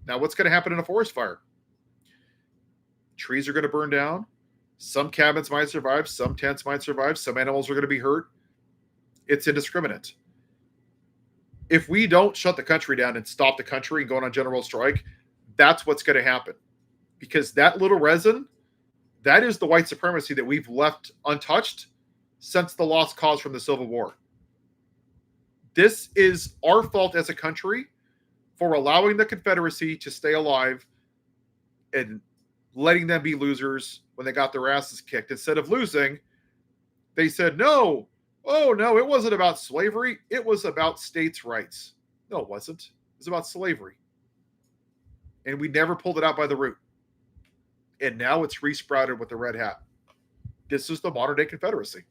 Now, what's going to happen in a forest fire? Trees are going to burn down. Some cabins might survive. Some tents might survive. Some animals are going to be hurt. It's indiscriminate. If we don't shut the country down and stop the country and go on a general strike, that's what's going to happen. Because that little resin, that is the white supremacy that we've left untouched since the lost cause from the Civil War. This is our fault as a country for allowing the Confederacy to stay alive and letting them be losers when they got their asses kicked. Instead of losing, they said, no, oh, no, it wasn't about slavery. It was about states' rights. No, it wasn't. It was about slavery. And we never pulled it out by the root. And now it's resprouted with the red hat. This is the modern-day Confederacy.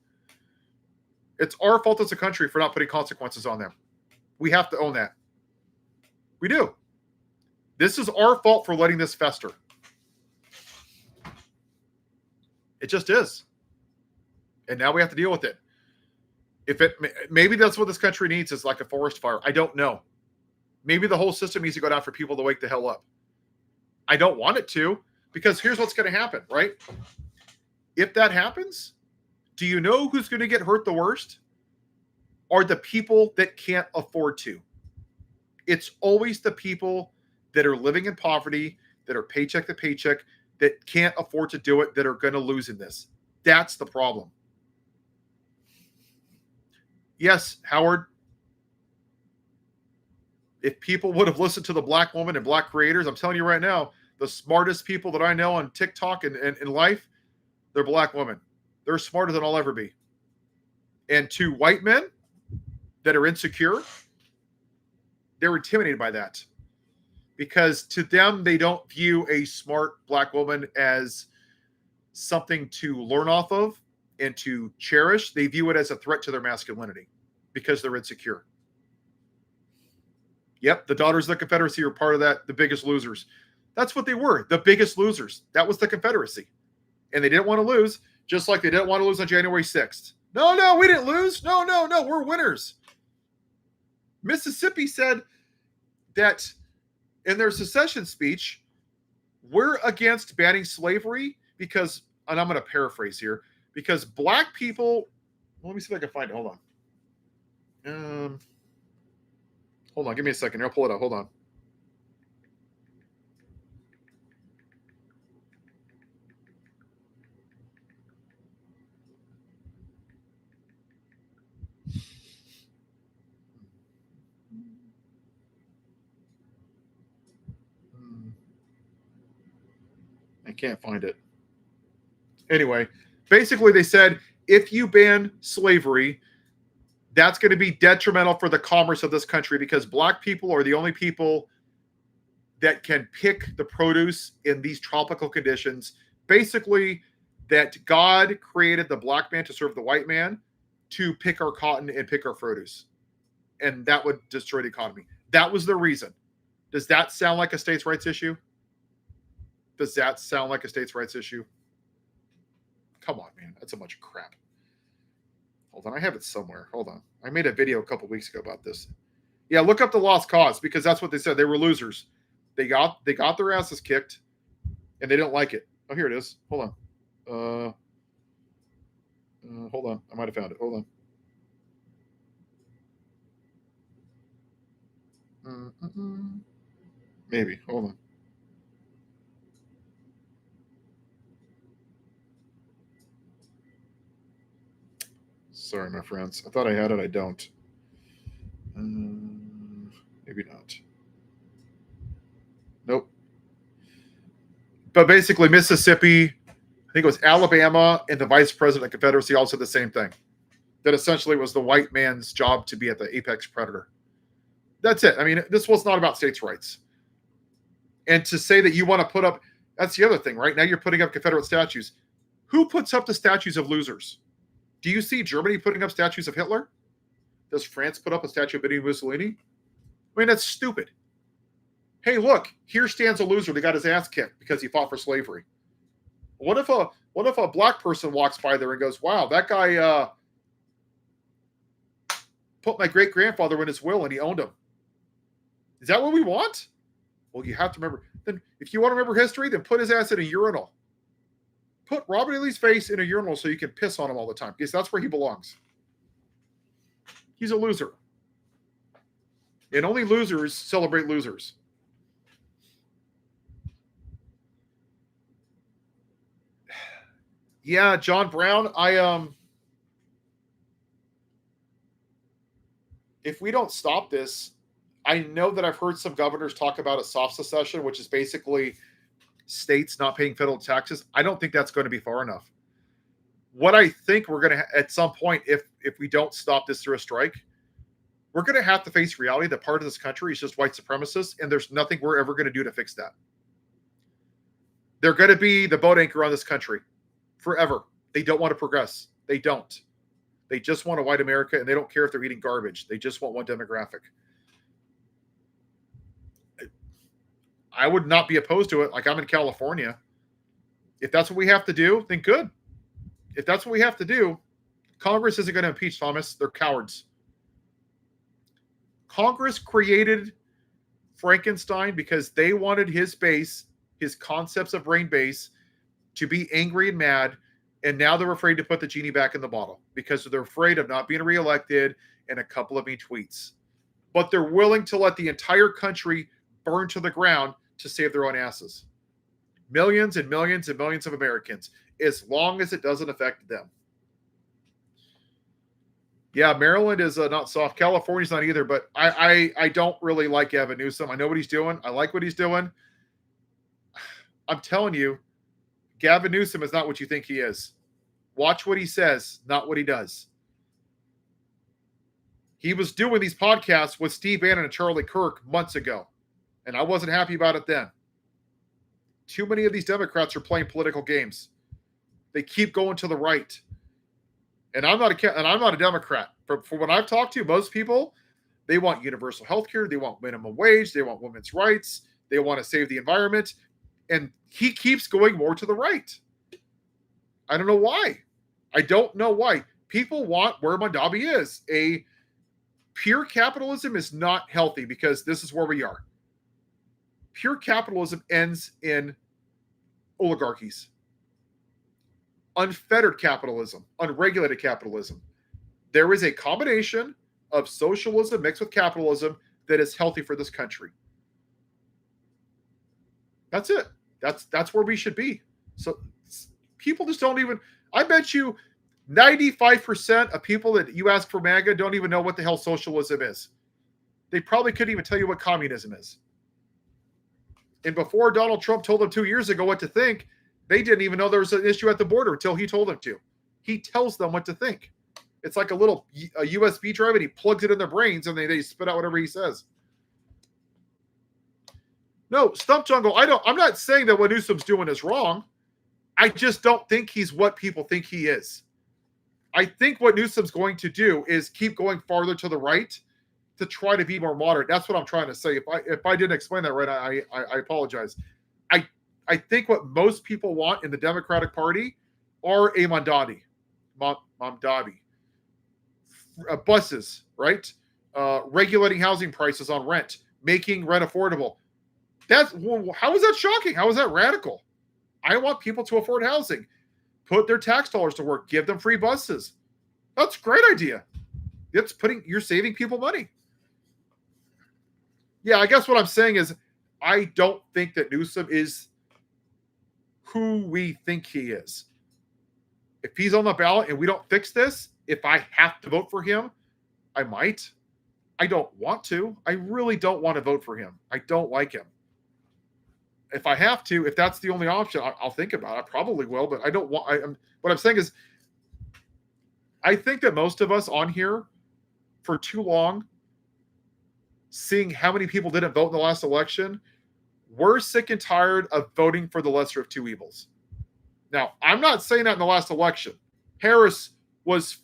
It's our fault as a country for not putting consequences on them. We have to own that. We do. This is our fault for letting this fester. It just is. And now we have to deal with it. Maybe that's what this country needs, is like a forest fire. I don't know. Maybe the whole system needs to go down for people to wake the hell up. I don't want it to, because here's what's going to happen, right? If that happens, do you know who's going to get hurt the worst? Are the people that can't afford to. It's always the people that are living in poverty, that are paycheck to paycheck, that can't afford to do it that are going to lose in this. That's the problem. Yes, Howard, if people would have listened to the black woman and black creators, I'm telling you right now, the smartest people that I know on TikTok and in life, they're black women. They're smarter than I'll ever be. And to white men that are insecure, they're intimidated by that. Because to them, they don't view a smart black woman as something to learn off of and to cherish. They view it as a threat to their masculinity because they're insecure. Yep, the Daughters of the Confederacy are part of that, the biggest losers. That's what they were, the biggest losers. That was the Confederacy. And they didn't want to lose, just like they didn't want to lose on January 6th. No, we didn't lose. No, we're winners. Mississippi said that in their secession speech, we're against banning slavery because, and I'm going to paraphrase here, because black people, let me see if I can find it. Hold on, give me a second. I'll pull it out. Hold on. I can't find it. Anyway, basically they said, if you ban slavery, that's going to be detrimental for the commerce of this country because black people are the only people that can pick the produce in these tropical conditions. Basically, that God created the black man to serve the white man to pick our cotton and pick our produce. And that would destroy the economy. That was the reason. Does that sound like a states' rights issue? Does that sound like a states' rights issue? Come on, man. That's a bunch of crap. Hold on. I have it somewhere. Hold on. I made a video a couple weeks ago about this. Yeah, look up the lost cause because that's what they said. They were losers. They got their asses kicked and they didn't like it. Oh, here it is. Hold on. Hold on. I might have found it. Hold on. Maybe. Hold on. Sorry, my friends. I thought I had it. I don't. Maybe not. Nope. But basically, Mississippi, I think it was Alabama, and the vice president of the Confederacy also said the same thing. That essentially was the white man's job to be at the apex predator. That's it. I mean, this was not about states' rights. And to say that you want to put up, that's the other thing, right? Now you're putting up Confederate statues. Who puts up the statues of losers? Do you see Germany putting up statues of Hitler? Does France put up a statue of Benito Mussolini? I mean, that's stupid. Hey, look, here stands a loser that got his ass kicked because he fought for slavery. What if a black person walks by there and goes, wow, that guy put my great-grandfather in his will and he owned him? Is that what we want? Well, you have to remember. Then if you want to remember history, then put his ass in a urinal. Put Robert E. Lee's face in a urinal so you can piss on him all the time because that's where he belongs. He's a loser. And only losers celebrate losers. Yeah, John Brown, if we don't stop this, I know that I've heard some governors talk about a soft secession, which is basically states not paying federal taxes. I don't think that's going to be far enough. What I think we're going to, at some point, if we don't stop this through a strike, we're going to have to face reality that part of this country is just white supremacists, and there's nothing we're ever going to do to fix that. They're going to be the boat anchor on this country forever. They don't want to progress. They don't. They just want a white America, and they don't care if they're eating garbage. They just want one demographic. I would not be opposed to it. Like, I'm in California. If that's what we have to do, then good. If that's what we have to do, Congress isn't going to impeach Thomas. They're cowards. Congress created Frankenstein because they wanted his base, his concepts of brain base, to be angry and mad, and now they're afraid to put the genie back in the bottle because they're afraid of not being reelected and a couple of mean tweets. But they're willing to let the entire country burn to the ground to save their own asses. millions and millions and millions of Americans, as long as it doesn't affect them. Yeah, Maryland is not soft. California's not either, but I don't really like Gavin Newsom. I know what he's doing. I like what he's doing. I'm telling you, Gavin Newsom is not what you think he is. Watch what he says, not what he does. He was doing these podcasts with Steve Bannon and Charlie Kirk months ago, and I wasn't happy about it then. Too many of these Democrats are playing political games. They keep going to the right. And I'm not a Democrat. For what I've talked to, most people, they want universal health care. They want minimum wage. They want women's rights. They want to save the environment. And he keeps going more to the right. I don't know why. I don't know why. People want where Mondavi is. A pure capitalism is not healthy because this is where we are. Pure capitalism ends in oligarchies. Unfettered capitalism, unregulated capitalism. There is a combination of socialism mixed with capitalism that is healthy for this country. That's it. That's where we should be. So people just don't even, I bet you 95% of people that you ask for MAGA don't even know what the hell socialism is. They probably couldn't even tell you what communism is. And before Donald Trump told them 2 years ago what to think, they didn't even know there was an issue at the border until he told them to. He tells them what to think. It's like a USB drive, and he plugs it in their brains, and they spit out whatever he says. No, Stump Jungle, I'm not saying that what Newsom's doing is wrong. I just don't think he's what people think he is. I think what Newsom's going to do is keep going farther to the right to try to be more moderate. That's what I'm trying to say. If I didn't explain that right, I apologize. I think what most people want in the Democratic Party are a Mondavi. Buses, right? Regulating housing prices on rent, making rent affordable. How is that shocking? How is that radical? I want people to afford housing. Put their tax dollars to work. Give them free buses. That's a great idea. You're saving people money. Yeah, I guess what I'm saying is I don't think that Newsom is who we think he is. If he's on the ballot and we don't fix this, if I have to vote for him, I might. I don't want to. I really don't want to vote for him. I don't like him. If I have to, if that's the only option, I'll think about it. I probably will, but I don't want. What I'm saying is, I think that most of us on here, for too long, seeing how many people didn't vote in the last election, we're sick and tired of voting for the lesser of two evils. Now, I'm not saying that in the last election. Harris was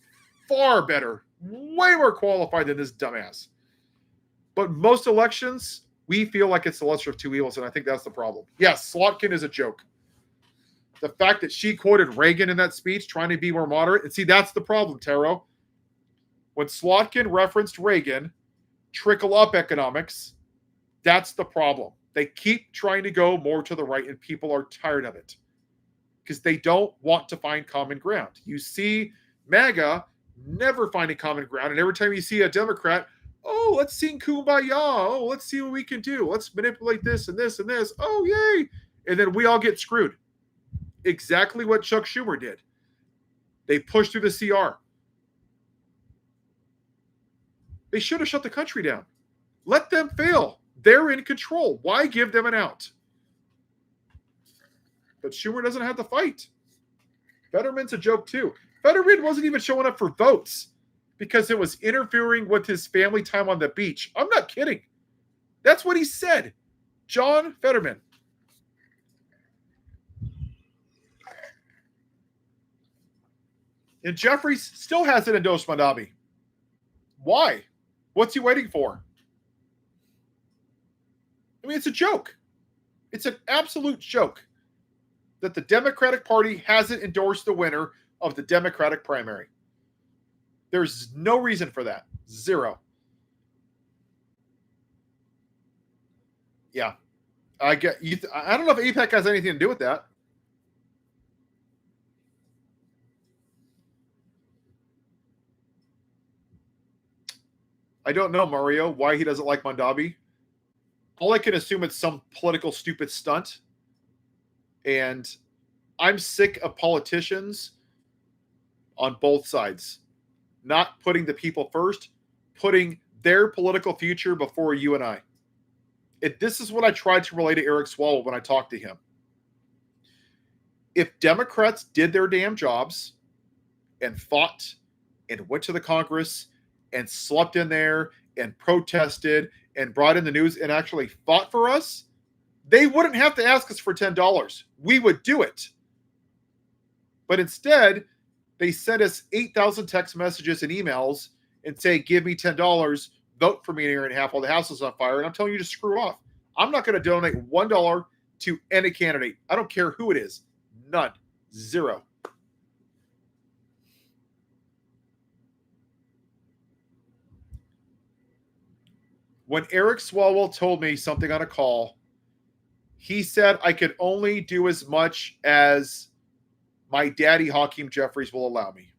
far better, way more qualified than this dumbass. But most elections, we feel like it's the lesser of two evils, and I think that's the problem. Yes, Slotkin is a joke. The fact that she quoted Reagan in that speech, trying to be more moderate, and see, that's the problem, Taro. When Slotkin referenced Reagan, trickle-up economics, that's the problem. They keep trying to go more to the right, and people are tired of it because they don't want to find common ground. You see MAGA never finding common ground, and every time you see a Democrat, oh, let's sing Kumbaya. Oh, let's see what we can do. Let's manipulate this and this and this. Oh, yay. And then we all get screwed. Exactly what Chuck Schumer did. They pushed through the CR. They should have shut the country down. Let them fail. They're in control. Why give them an out? But Schumer doesn't have to fight. Fetterman's a joke too. Fetterman wasn't even showing up for votes because it was interfering with his family time on the beach. I'm not kidding. That's what he said. John Fetterman. And Jeffries still hasn't endorsed Mondavi. Why? What's he waiting for? I mean, it's a joke. It's an absolute joke that the Democratic Party hasn't endorsed the winner of the Democratic primary. There's no reason for that. Zero. Yeah. I don't know if APEC has anything to do with that. I don't know, Mario, why he doesn't like Mondavi. All I can assume it's some political stupid stunt. And I'm sick of politicians on both sides not putting the people first, putting their political future before you and I. This is what I tried to relay to Eric Swalwell when I talked to him. If Democrats did their damn jobs and fought and went to the Congress and slept in there and protested and brought in the news and actually fought for us, they wouldn't have to ask us for $10. We would do it. But instead, they sent us 8,000 text messages and emails and say, give me $10, vote for me in a year and a half while the house is on fire. And I'm telling you to screw off. I'm not going to donate $1 to any candidate. I don't care who it is. None. Zero. When Eric Swalwell told me something on a call, he said I could only do as much as my daddy, Hakeem Jeffries, will allow me.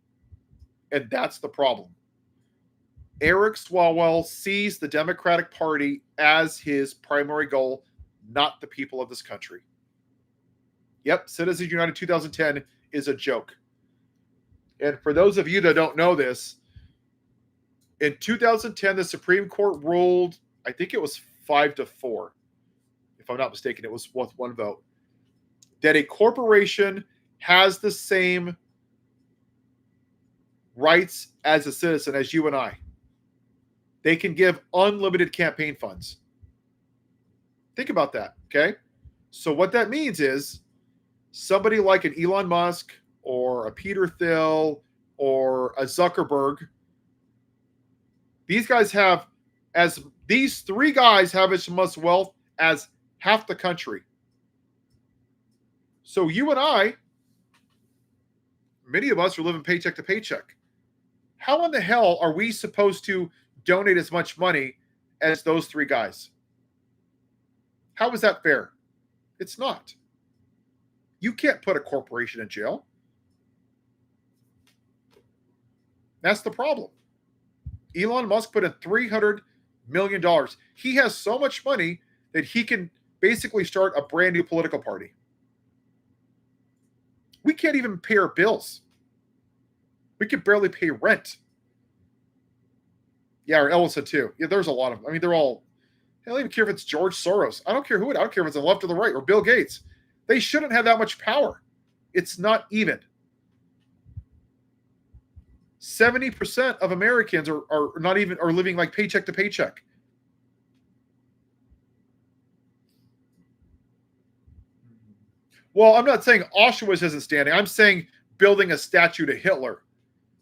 And that's the problem. Eric Swalwell sees the Democratic Party as his primary goal, not the people of this country. Yep, Citizens United 2010 is a joke. And for those of you that don't know this, in 2010, the Supreme Court ruled, I think it was 5-4. If I'm not mistaken, it was with one vote, that a corporation has the same rights as a citizen, as you and I. They can give unlimited campaign funds. Think about that, okay? So what that means is somebody like an Elon Musk or a Peter Thiel or a Zuckerberg, these three guys have as much wealth as half the country. So you and I, many of us are living paycheck to paycheck. How in the hell are we supposed to donate as much money as those three guys? How is that fair? It's not. You can't put a corporation in jail. That's the problem. Elon Musk put in $300 million. He has so much money that he can basically start a brand new political party. We can't even pay our bills. We can barely pay rent. Yeah, or Ellison too. Yeah, there's a lot of them. I mean, they're all, I don't even care if it's George Soros. I don't care who it is. I don't care if it's on the left or the right or Bill Gates. They shouldn't have that much power. It's not even. 70% of Americans are living like paycheck to paycheck. Well, I'm not saying Auschwitz isn't standing. I'm saying building a statue to Hitler.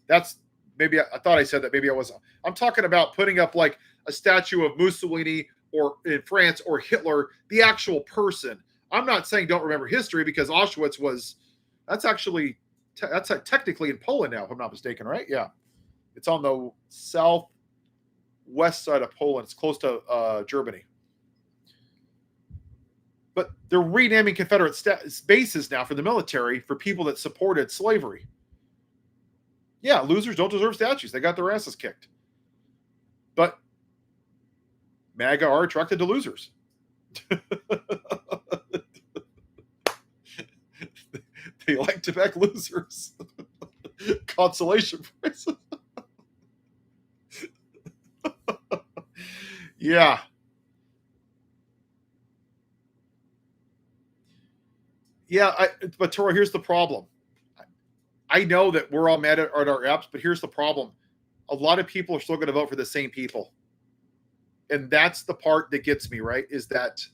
That's maybe I thought I said that. Maybe I wasn't. I'm talking about putting up like a statue of Mussolini or in France or Hitler, the actual person. I'm not saying don't remember history because Auschwitz that's technically in Poland now, if I'm not mistaken, right? Yeah. It's on the southwest side of Poland. It's close to Germany. But they're renaming Confederate bases now for the military for people that supported slavery. Yeah, losers don't deserve statues. They got their asses kicked. But MAGA are attracted to losers. They like to back losers. Consolation prize. Yeah. Yeah, but Toro, here's the problem. I know that we're all mad at our apps, but here's the problem. A lot of people are still going to vote for the same people. And that's the part that gets me, right? Is that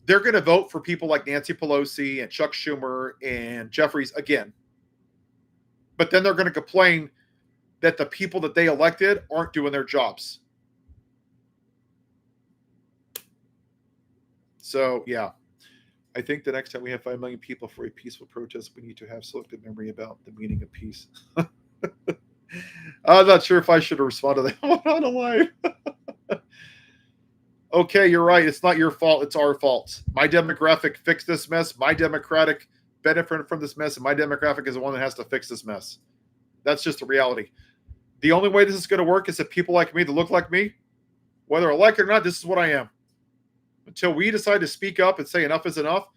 they're going to vote for people like Nancy Pelosi and Chuck Schumer and Jeffries again. But then they're going to complain that the people that they elected aren't doing their jobs. So, yeah. I think the next time we have 5 million people for a peaceful protest, we need to have selective memory about the meaning of peace. I'm not sure if I should have responded to that one on a live. Okay, you're right. It's not your fault. It's our fault. My demographic fixed this mess. My democratic benefited from this mess, and my demographic is the one that has to fix this mess. That's just the reality. The only way this is going to work is if people like me that look like me, whether I like it or not, this is what I am. Until we decide to speak up and say enough is enough,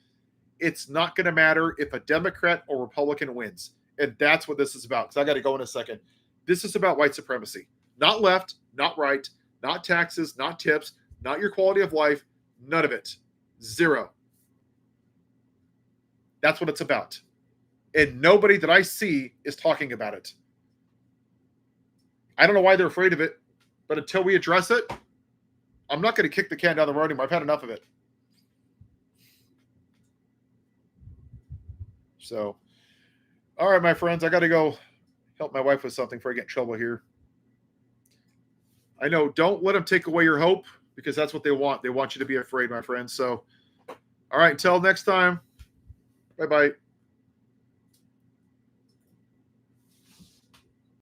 it's not going to matter if a Democrat or Republican wins. And that's what this is about. Because I got to go in a second. This is about white supremacy. Not left, not right, not taxes, not tips, not your quality of life. None of it. Zero. That's what it's about. And nobody that I see is talking about it. I don't know why they're afraid of it, but until we address it, I'm not going to kick the can down the road anymore. I've had enough of it. So, all right, my friends, I got to go help my wife with something before I get in trouble here. I know, don't let them take away your hope, because that's what they want. They want you to be afraid, my friends. So, all right, until next time, bye-bye.